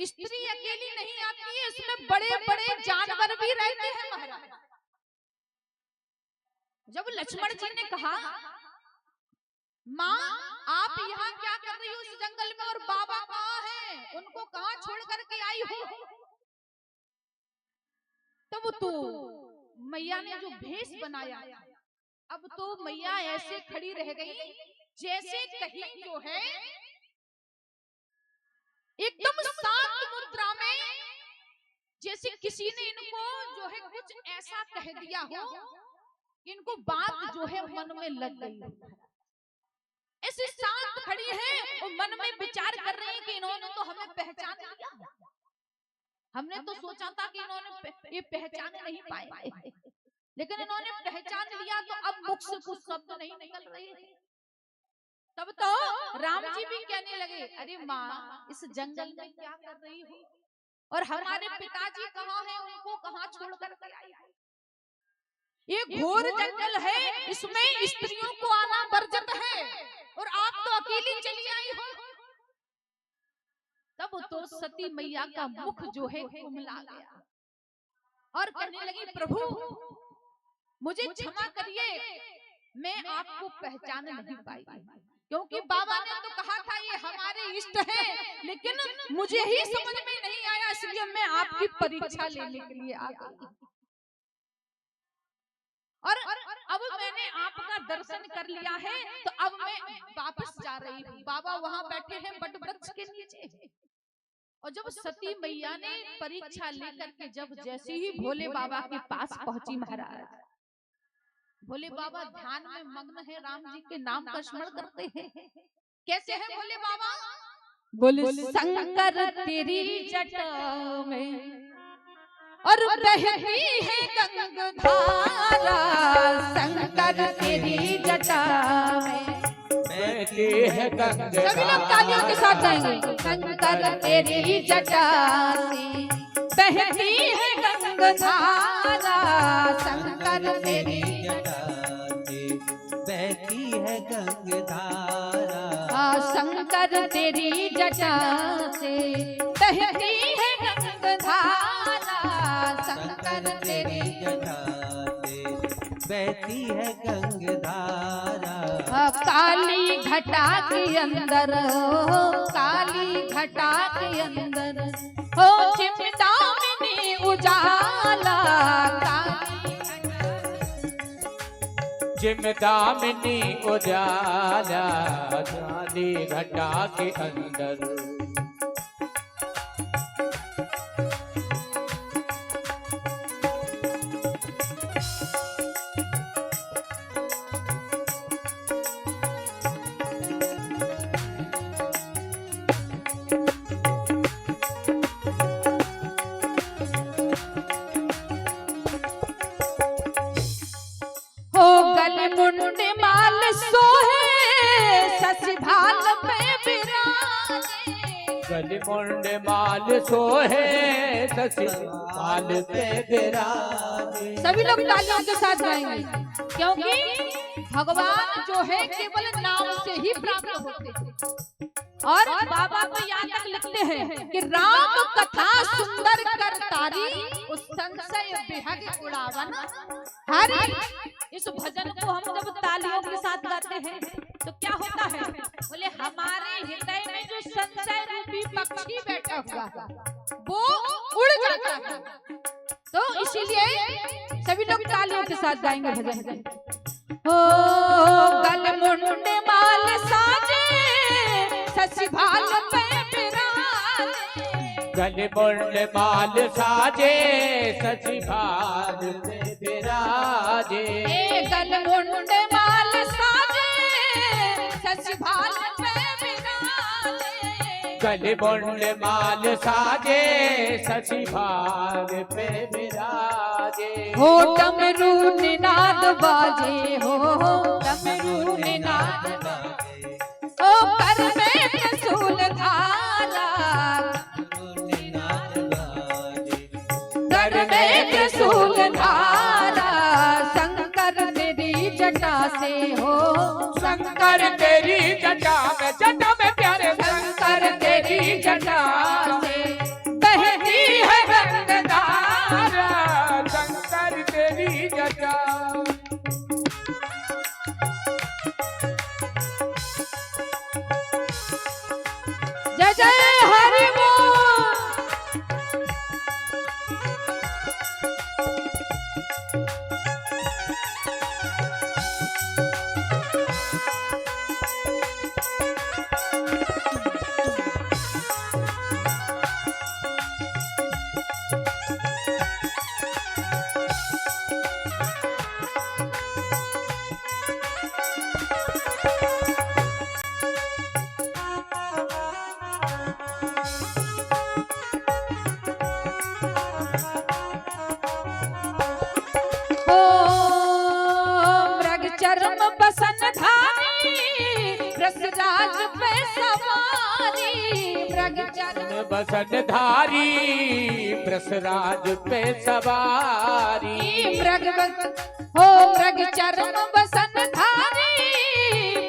स्त्री अकेली नहीं आती है, इसमें बड़े बड़े जानवर भी रहते हैं महाराज। जब लक्ष्मण जी ने कहा माँ आप यहाँ क्या कर रही हो इस जंगल में, और बाबा कहाँ हैं, उनको कहाँ छोड़ करके आई हो? तब तो मैया ने जो भेष बनाया, अब तो मैया ऐसे खड़ी रह गई जैसे कहीं जो है एकदम शांत मुद्रा में, जैसे किसी ने इनको जो है कुछ ऐसा कह दिया हो, इनको बात जो है मन में लग गई। ऐसे शांत खड़ी है और मन में विचार कर रही है कि इन्होंने तो हमें पहचान लिया। हमने तो सोचा था कि इन्होंने ये पहचान नहीं पाएंगे, लेकिन इन्होंने पहचान लिया, तो अब मुख से कुछ शब्द नहीं निकल रहे। तब तो राम जी भी कहने लगे, अरे माँ इस जंगल में क्या कर रही हो, और हमारे पिताजी कहाँ हैं, उनको कहाँ छोड़ कर आई हो? ये घोर जंगल है, इसमें स्त्रियों को आना वर्जित है, और आप तो अकेली चली आई हो। तब तो सती मैया का मुख जो है कुमला गया और कहने लगी, प्रभु मुझे क्षमा करिए, मैं आपको पहचान नहीं पाई, क्योंकि बाबा ने तो कहा था ये हमारे इष्ट हैं, लेकिन मुझे ही समझ में नहीं आया, इसलिए मैं आपकी परीक्षा लेने के लिए आ गई। और अब मैंने आपका दर्शन कर लिया है, तो अब मैं वापस जा रही हूँ। बाबा वहां बैठे हैं बट वृक्ष के नीचे। और जब सती मैया ने परीक्षा लेकर के जब जैसे ही भोले बाबा के पास पहुंची महाराज, भोले बाबा ध्यान में मग्न है, राम जी के नाम का स्मरण करते हैं। कैसे है भोले बाबा? बोले शंकर तेरी जटा में और बहती है गंगाधारा, शंकर तेरी जटा में बहती है गंगाधारा। सभी लोग तालियों के साथ गाएंगे। शंकर तेरी जटा से बहती है गंगाधारा, शंकर तेरी जटा से बहती है गंगाधारा, शंकर तेरी जटा से बहती है गंगाधारा, शंकर तेरी जटा से बहती है गंगाधारा। काली घटा के अंदर, काली घटा के अंदर हो चिमदामिनी उजाला, चिमदामिनी उजाला, काली घटा के अंदर। मुंडे माल सोहे सच भाल पे विराजे, गल मुंडे माल सोहे सच भाल पे विराजे। सभी लोग तालियों के साथ गाएंगे, क्योंकि भगवान जो है केवल नाम से ही प्राप्त होते हैं। और बाबा तो यहाँ तक लिखते हैं कि राम कथा सुंदर कर तारी, उस संशय विहग उड़ावन हरि। इस भजन को हम जब तालियों के साथ गाते हैं तो क्या होता है? बोले हमारे हृदय में जो संशय रूपी पक्षी बैठा हुआ है वो उड़ जाता है। तो इसीलिए सभी लोग उनके साथ गाएंगे भजन। हो गल मुंड माल साजे सच भाल पे बिराजे, गल मुंड माल साजे सच भाल पे बिराजे, गल मुंड माल साजे सच भाल पे बिराजे, गल मुंड माल साजे सच भाल पे बिराजे। हो डमरू निनाद बाजे, हो डमरू निनाद बाजे, ओ कर में त्रिशूल धारा, कर में त्रिशूल धारा, शंकर तेरी जटा से हो, शंकर तेरी जटा में प्यारे शंकर तेरी जटा से बहती है गंगाधारा, शंकर तेरी जटा। जय जय हरि बोल। चरम बसन धारी रसराज पे सवारी, मृग चरम बसन धारी रसराज पे सवारी, मृग हो मृग चरम बसन धारी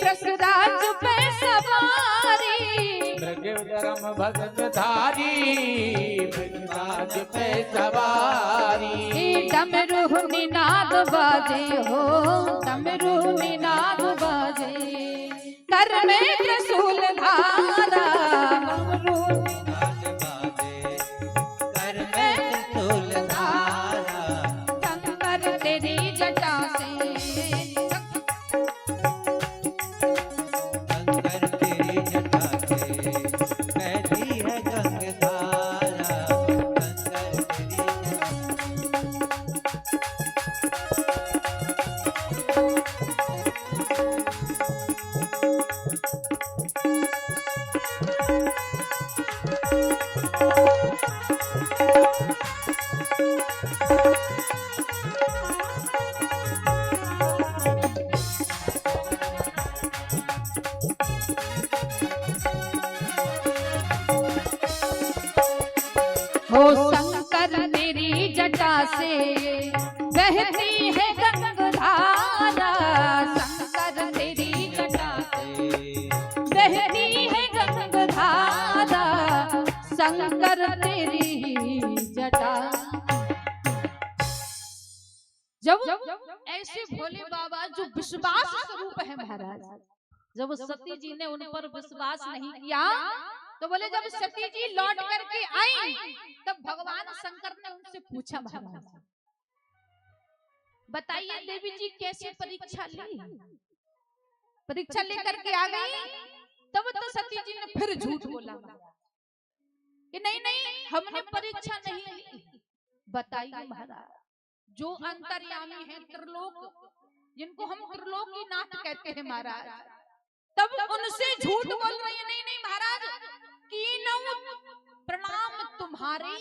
रसराज पे सवारी, मृग चरम बसन धारी रसराज पे सवारी। डमरू निनाद बाजे, हो डमरू निनाद बाजे, कर में त्रिशूल धारा, डमरू निनाद बाजे, कर में त्रिशूल धारा, शंकर तेरी जटा से, शंकर तेरी जटा से बहती है गंगधारा, शंकर तेरी हो शंकर तेरी जटा से बहती है गंगाधारा, शंकर तेरी जटा से बहती है गंगाधारा, शंकर तेरी जटा। जब ऐसे भोले बाबा जो विश्वास स्वरूप है महाराज, जब सती जी ने उन पर विश्वास नहीं किया तो बोले जब सती जी लौट करके आई तब भगवान शंकर ने उनसे पूछा, महाराज बताइए देवी जी कैसे परीक्षा ली, परीक्षा लेकर के आ गई। तब तो सती जी ने फिर झूठ बोला कि नहीं नहीं हमने परीक्षा नहीं ली। बताइए महाराज, जो अंतर्यामी है त्रिलोक, जिनको हम त्रिलोकीनाथ कहते हैं महाराज, तब उनसे झूठ बोल रही है। नहीं नहीं महाराज, कीनऊ प्रणाम तुम्हारे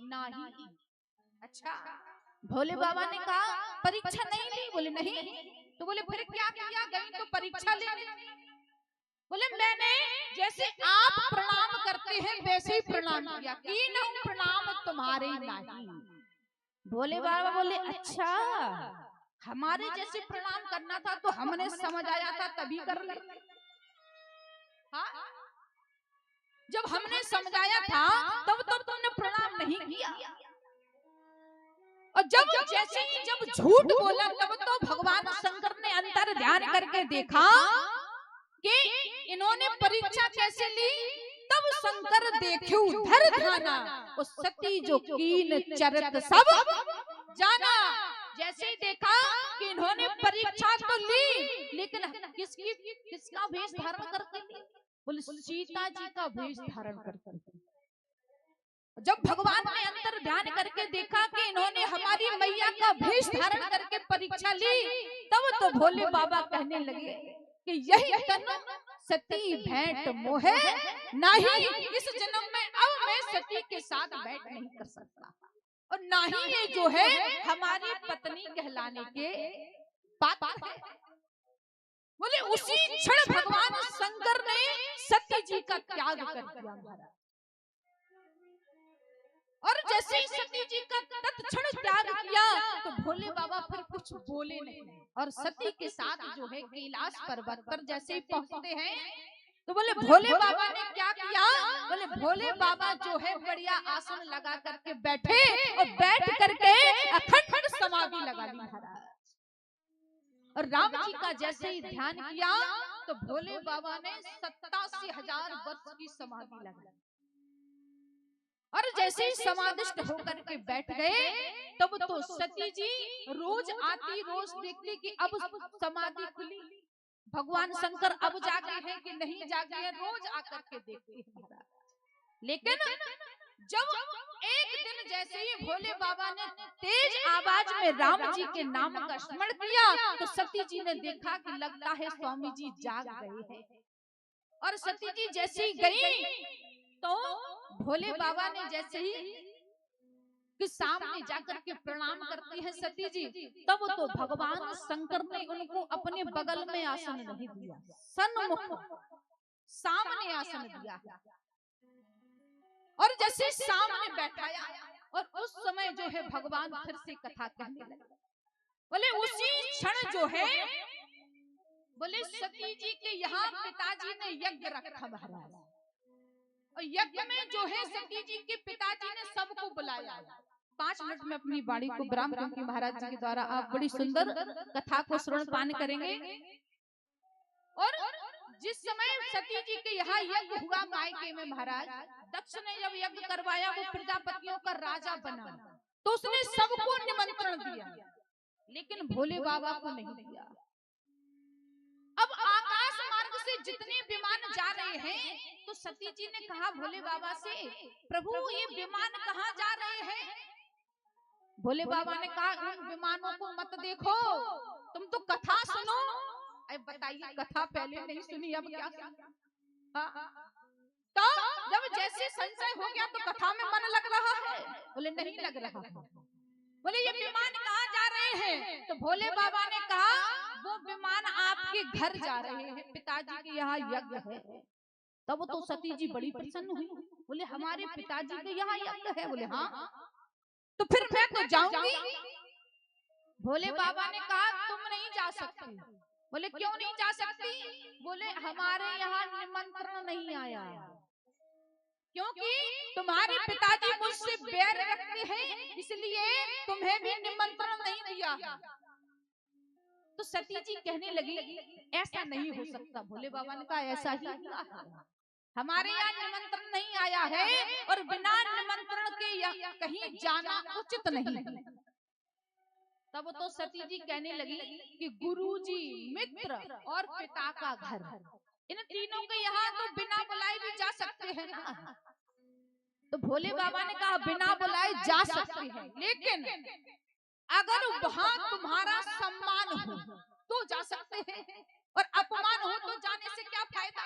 नाही। अच्छा, भोले बाबा ने कहा परीक्षा नहीं ली, बोले नहीं। तो बोले फिर क्या किया, गई तो परीक्षा लेने। बोले मैंने जैसे आप प्रणाम करते हैं वैसे ही प्रणाम किया, कीनऊ प्रणाम तुम्हारे नाही। भोले बाबा बोले अच्छा, हमारे जैसे प्रणाम करना था तो हमने समझ आया था तभी कर ले। हाँ? जब हमने समझाया था तब तुमने प्रणाम नहीं किया, और जब जैसे ही जब झूठ बोला तब तो भगवान शंकर ने अंतर ध्यान करके देखा कि इन्होंने परीक्षा कैसे ली। तब शंकर देख्यू धर ध्याना, उस सती जो कीन चरित सब जाना। जैसे ही देखा कि इन्होंने परीक्षा तो ली, लेकिन किसका वेश धारण करके ली? बोले सीता जी का वेश धारण करके। जब भगवान ने अंतर ध्यान करके देखा कि इन्होंने हमारी मैया का वेश धारण करके परीक्षा ली, तब तो भोले बाबा कहने लगे कि यही तन सती भेंट मोहे नहीं, इस जन्म में अब मैं सती के साथ भेंट नहीं कर सकता, और ना ही ये जो है हमारी पत्नी कहलाने के पात्र है। बोले उसी क्षण भगवान शंकर ने सती जी का त्याग कर दिया महाराज। और जैसे ही सती जी का तत्क्षण त्याग किया तो भोले बाबा फिर कुछ बोले नहीं, और सती के साथ जो है कैलाश पर्वत पर जैसे ही पहुंचते हैं तो बोले भोले बाबा ने क्या किया? बोले भोले बाबा जो है बढ़िया आसन लगा करके बैठे, और बैठ करके अखंड समाधि लगा ली महाराज। और राम जी का जैसे ही ध्यान किया तो भोले बाबा ने 87,000 वर्ष की समाधि लगा। और जैसे ही समाधिष्ट होकर के बैठ गए, तब तो सती जी रोज आती, रोज देखती कि अब समाधि खुली, भगवान शंकर अब जागे हैं कि नहीं जागे हैं, रोज आकर के देखते हैं महाराज। लेकिन जब एक दिन जैसे ही भोले बाबा ने तेज आवाज में राम जी के नाम का स्मरण किया, तो सती जी ने देखा कि लगता है स्वामी जी जाग गए हैं। और सती जी जैसे ही गई तो भोले बाबा ने जैसे ही कि सामने जाकर के प्रणाम करती है सती जी, तब तो भगवान शंकर ने उनको अपने बगल में आसन नहीं दिया, सन्मुख सामने आसन दिया। और जैसे सामने बैठाया, और उस समय जो है भगवान फिर से कथा कहने लगे। बोले उसी क्षण जो है बोले सती जी के यहाँ पिताजी ने यज्ञ रखा महाराज, और यज्ञ में जो है सती जी के पिताजी ने सबको बुलाया। 5 मिनट में अपनी वाणी को विराम, क्योंकि महाराज जी के द्वारा आप बड़ी सुंदर कथा को श्रवण पान करेंगे। और जिस समय सती जी के यहाँ यज्ञ हुआ मायके में महाराज, दक्ष ने जब यज्ञ करवाया, वो प्रजापतियों का राजा बना, तो उसने सबको निमंत्रण दिया, लेकिन भोले बाबा को नहीं दिया। अब आकाश मार्ग से जितने विमान जा रहे हैं, तो सती जी ने कहा भोले बाबा से, प्रभु ये विमान कहाँ जा रहे हैं? भोले बाबा ने कहा उन विमानों को मत देखो, तुम तो कथा सुनो। अब बताइए, कथा पहले नहीं सुनी, अब क्या? तो जब जैसे संशय हो गया तो कथा में मन लग रहा है? बोले नहीं लग रहा है। बोले ये विमान कहाँ जा रहे हैं? तो भोले बाबा ने कहा वो विमान आपके घर जा रहे हैं, पिताजी के यहाँ यज्ञ है। तब तो सती जी बड़ी प्रसन्न हुई, बोले हमारे पिताजी के यहाँ यज्ञ है? बोले हाँ, तो फिर मैं तो जाऊंगी। भोले बाबा ने कहा तुम नहीं जा सकती। बोले क्यों नहीं जा सकती? बोले हमारे यहाँ निमंत्रण नहीं आया, क्योंकि तुम्हारे पिताजी मुझसे बैर रखते हैं, इसलिए तुम्हें भी निमंत्रण नहीं दिया। तो सती जी कहने लगी ऐसा नहीं हो सकता। भोले बाबा ने कहा ऐसा ही हुआ है, हमारे यहाँ निमंत्रण नहीं आया है, और बिना निमंत्रण के कहीं जाना उचित नहीं है। तब तो सती जी कहने लगी कि गुरुजी, मित्र और पिता का घर, इन तीनों के यहाँ तो बिना बुलाए भी जा सकते हैं ना। तो भोले बाबा ने कहा बिना बुलाए जा सकते हैं, लेकिन अगर वहाँ तुम्हारा सम्मान हो तो जा सकते हैं, और अपमान हो तो जाने से क्या फायदा?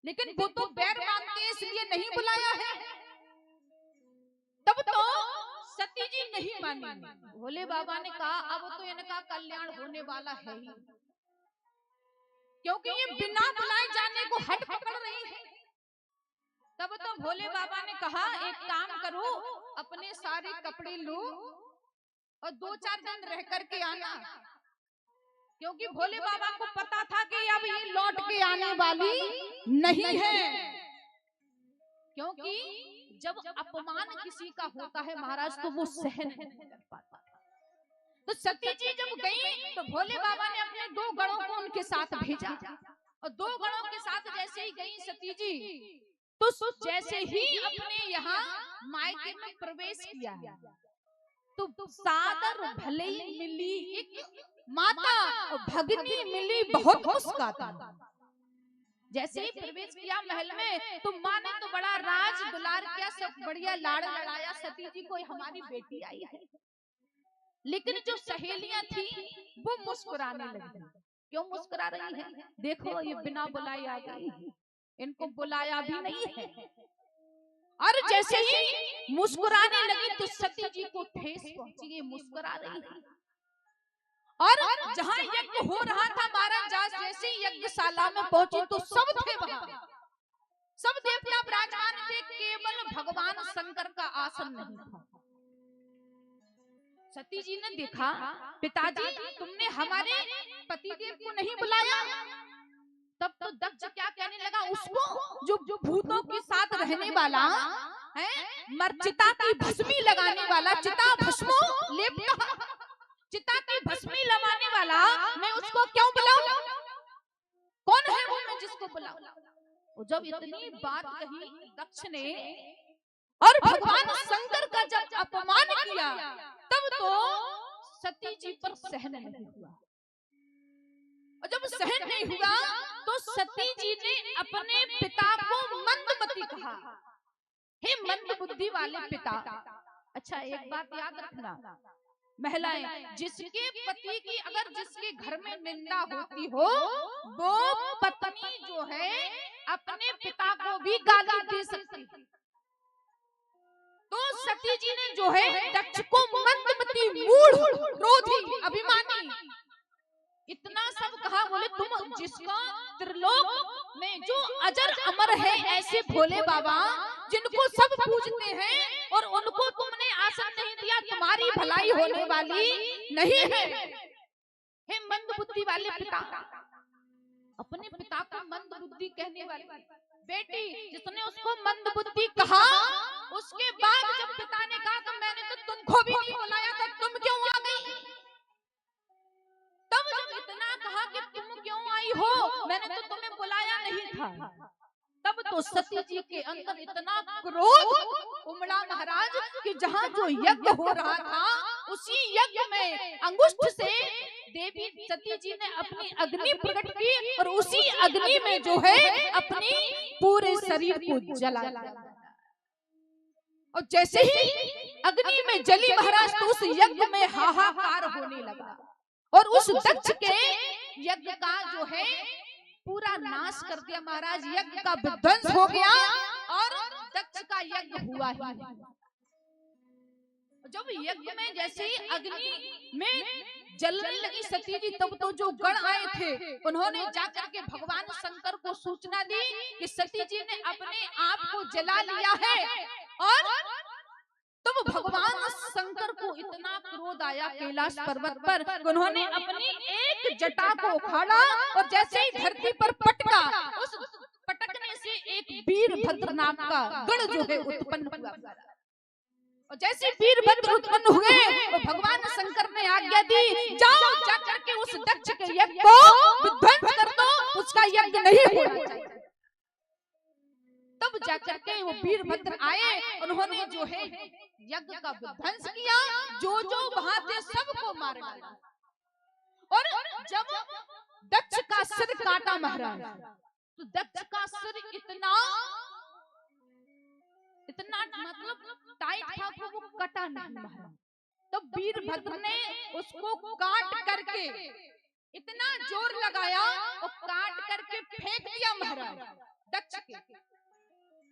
लेकिन वो तो बैर मानते हैं, इसलिए नहीं बुलाया है। तब तो सती जी नहीं मानी। भोले बाबा ने कहा अब तो इनका कल्याण होने वाला है ही, क्योंकि ये बिना बुलाए जाने को हट पकड़ रही है। तब तो भोले बाबा ने कहा एक काम करो, अपने सारे कपड़े लो और 2-4 दिन रह करके आना, क्योंकि भोले बाबा को पता था कि अब ये लौट के आने वाली नहीं है। क्योंकि जब अपमान किसी का होता है महाराज, तो वो सहन नहीं कर पाता। तो सती जी जब गई तो भोले बाबा ने अपने 2 गणों को उनके साथ भेजा, और 2 गणों के साथ जैसे ही गई सती जी, तो जैसे ही अपने यहाँ मायके में प्रवेश किया, तो सादर भले ही मिली एक माता, भगनी मिली बहुत मुस्काता। जैसे ही प्रवेश किया महल में तो माँ ने तो बड़ा राज दुलार किया, सब बढ़िया लाड़ लड़ाया, सती जी कोई हमारी बेटी आई है। लेकिन जो सहेलियां थी वो मुस्कुराने लगी। क्यों मुस्कुरा रही है? देखो ये बिना बुलाए आ गई, इनको बुलाया भी नहीं है। और जैसे ही मुस्कुराने लगी तो सती जी को ठेस पहुंची, ये मुस्कुरा रही है। और जहां यज्ञ हो रहा था महाराज, जैसे ही यज्ञशाला में पहुंची तो सब थे वहां, सब देवता विराजमान थे, केवल भगवान शंकर का आसन नहीं था। सती जी ने देखा, पिताजी तुमने हमारे पतिदेव को नहीं बुलाया। तब तो दक्ष क्या कहने लगा, उसको जो भूतों के साथ रहने वाला है, मरचिता की भस्मी लगाने वाला, चिता भस्मो लेप, चिता की भस्मी लगाने वाला, मैं उसको क्यों बुलाऊं? कौन है वो मैं जिसको बुलाऊं? जब इतनी बात कही दक्ष ने और भगवान शंकर का जब अपमान किया, तब तो सती जी पर सहन नहीं हुआ। और जब सहन नहीं हुआ तो सती जी ने अपने पिता को मंदमती कहा, हे मंद बुद्धि वाले पिता। अच्छा एक बात याद रखना, महिलाएं, जिसके पति की अगर जिसके घर में निंदा होती हो, वो पत्नी जो है अपने पिता को भी गाली दे सकती है। तो सती जी ने जो है दक्ष को मंदमती, मूढ़, क्रोधी, अभिमानी इतना सब कहा। बोले तुम जिसका त्रिलोक में जो अजर अमर है, ऐसे भोले बाबा जिनको सब पूजते हैं और उनको तुमने आसन नहीं दिया, तुम्हारी भलाई होने वाली नहीं है। हे मंदबुद्धि वाले पिता, अपने पिता को मंदबुद्धि कहने वाली बेटी, जिसने उसको मंदबुद्धि कहा, उसके बाद जब पिता ने कहा तो मैंने तो तुमको भी नहीं बुलाया था, तुम क्यों आ गई? तब जब इतना कहा कि तुम क्यों आई हो, मैंने तो तुम्हें बुलाया नहीं था, तब तो सती जी के अंदर इतना क्रोध उमड़ा महाराज कि जहाँ जो यज्ञ हो रहा था, उसी यज्ञ में अंगुष्ठ से देवी सती जी ने अपनी अग्नि प्रकट की और उसी अग्नि में जो है अपनी पूरे शरीर को जला। और जैसे ही अग्नि में जली महाराज तो उस यज्ञ में हाहाकार होने लगा और उस दक्ष के यज्ञ का जो है पूरा नाश कर दिया महाराज। यज्ञ का विध्वंस हो गया और दक्ष का यज्ञ हुआ ही नहीं। जब यज्ञ में जैसे ही अग्नि में जलने लगी सती जी, तब तो जो गण आए थे उन्होंने जाकर के भगवान शंकर को सूचना दी कि सती जी ने अपने आप को जला लिया है। और तब भगवान शंकर को इतना क्रोध आया कैलाश पर्वत पर, उन्होंने अपनी एक जटा को उखाड़ा और जैसे ही धरती पर पटका, उस पटकने से एक वीरभद्र नाम का गण जो है उत्पन्न हुआ। और जैसे वीरभद्र उत्पन्न हुए तो भगवान शंकर ने आज्ञा दी, जाओ जाकर के उस दक्ष के यज्ञ को विध्वंस कर दो, उसका यज्ञ नहीं होना चाहिए। तब जाकर के वो वीरभद्र आए, उन्होंने जो है यज्ञ का विध्वंस किया, जो वहां थे सबको मार डाला। और जब दक्ष का सिर काटा महाराज, तो दक्ष का सिर इतना मतलब टाइट था कि वो कटा नहीं महाराज। तब वीरभद्र ने उसको काट करके इतना जोर लगाया और काट करके फेंक दिया महाराज दक्ष के।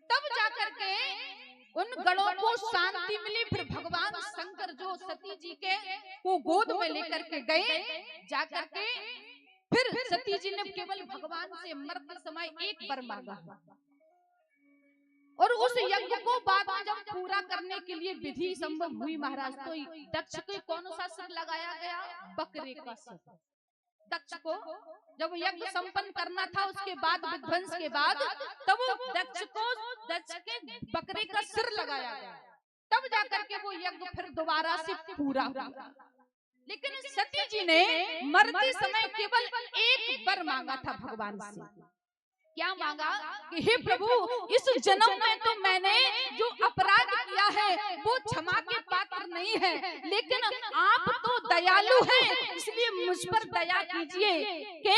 तब जाकर के उन गणों को शांति मिली। फिर भगवान शंकर जो सती जी के को गोद में लेकर के गए, जाकर के फिर सती जी ने केवल भगवान से मरते समय एक वर मांगा और उस यज्ञ को बाद में जब पूरा करने के लिए विधि संभव हुई महाराज, तो दक्ष को कौन सा सिर लगाया गया? बकरे का सिर। दक्ष को जब यज्ञ संपन्न करना था उसके बाद विध्वंस के बाद, तब दक्ष को दक्ष के बकरे का सिर लगाया गया, तब जाकर के वो यज्ञ फिर दोबारा से पूरा हुआ। लेकिन सती जी ने मरते समय केवल एक वर मांगा था भगवान से। क्या मांगा कि हे प्रभु, इस जन्म में तो मैंने जो अपराध किया है वो क्षमा के पात्र नहीं है, लेकिन आप तो दयालु हैं, इसलिए मुझ पर दया कीजिए कि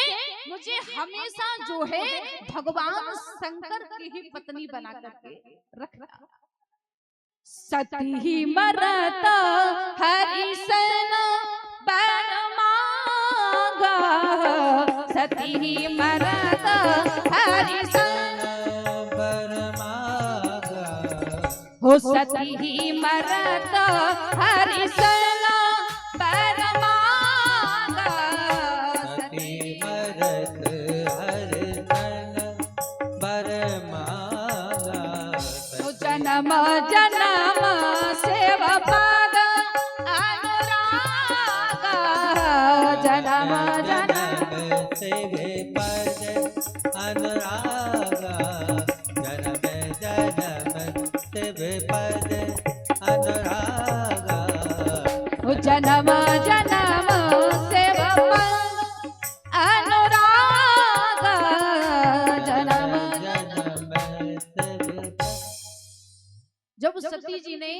मुझे हमेशा जो है भगवान शंकर की ही पत्नी बना करके रखना। सती ही मरत हरि सन बर मांगा, सती ही मरत हरि सन बर मांगा, हो सती ही मरत हरि सन बर मांगा, सती मरत हर तन बर मांगा, तो जन्म जन्म सेव पद अनुराग, जन्म जन्म सेवे पद अनुरागा, जन्म जन्म सेवे पद अनुरागा, हो जन्म जन्म सेव पद अनुराग, जन्म जन्म सेवे पद। जब सती जी ने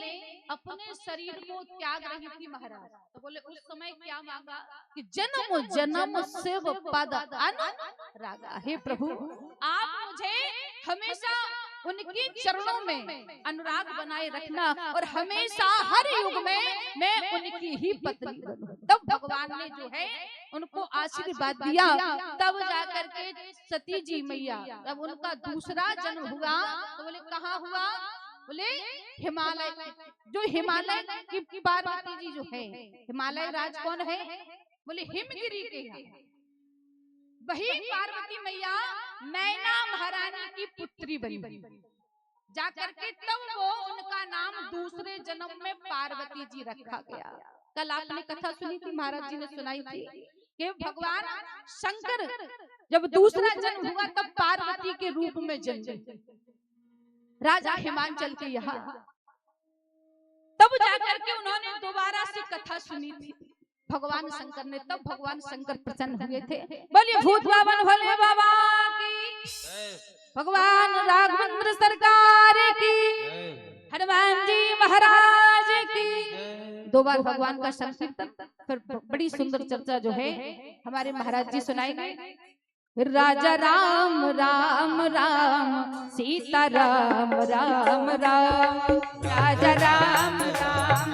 अपने शरीर को त्याग रही थी महाराज, तो बोले उस समय क्या मांगा कि जन्म जन्म शिव पद अनुरागा। हे प्रभु, आप मुझे हमेशा उनके चरणों में अनुराग बनाए रखना और हमेशा हर युग में मैं उनकी ही पत्नी बनूं। तब भगवान ने जो है उनको आशीर्वाद दिया। तब जाकर के सती जी मैया, जब उनका दूसरा जन्म हुआ तो बोले कहाँ हुआ? बोले हिमालय। जो हिमालय की पार्वती जी जो है, हिमालय राज कौन है? बोले हिमगिरी के हैं। वही पार्वती मैया नैना महारानी की पुत्री बनी। जाकर के तब वो उनका नाम दूसरे जन्म में पार्वती जी रखा गया। कल आपने कथा सुनी थी, महाराज जी ने सुनाई थी कि भगवान शंकर जब दूसरा जन्म हुआ तब पार्वती के रूप में जन्मे राजा हिमांचल के यहाँ। तब जाकर के उन्होंने दोबारा से कथा सुनी थी भगवान शंकर ने। तब भगवान शंकर प्रसन्न हुए थे। बोलिए भूत बावन भोले बाबा की, भगवान राघवेंद्र सरकार की, हनुमान जी महाराज की। दो बार भगवान का संकीर्तन, फिर बड़ी सुंदर चर्चा जो है हमारे महाराज जी सुनाएंगे। राजा राम राम राम, सीता राम राम राम, राजा राम राम राम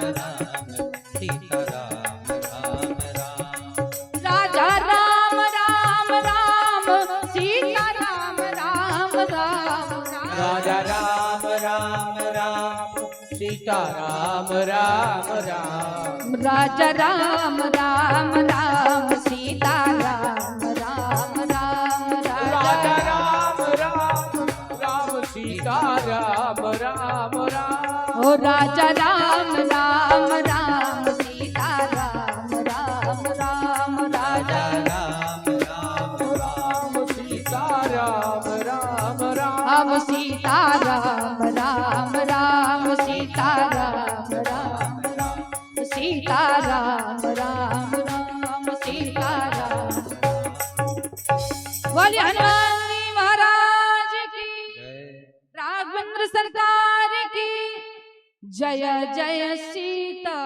सीता राम राम राम, राजा राम राम राम, सीता राम राम राम, राजा राम राम राम, सीता राम राम राम, राजा राम राम राम, सीता राम राम राम, राजा राम राम राम, सीता राम राम राम, ओ राजा राम राम राम, सीता राम राम राम, राजा राम राम राम, सीता राम राम राम, राम सीता राम राम राम, सीता राम राम राम, सीता राम राम राम, सीता राम। बोलिए हनुमान जी महाराज की, राघवेंद्र सरकार की, जय जय सीता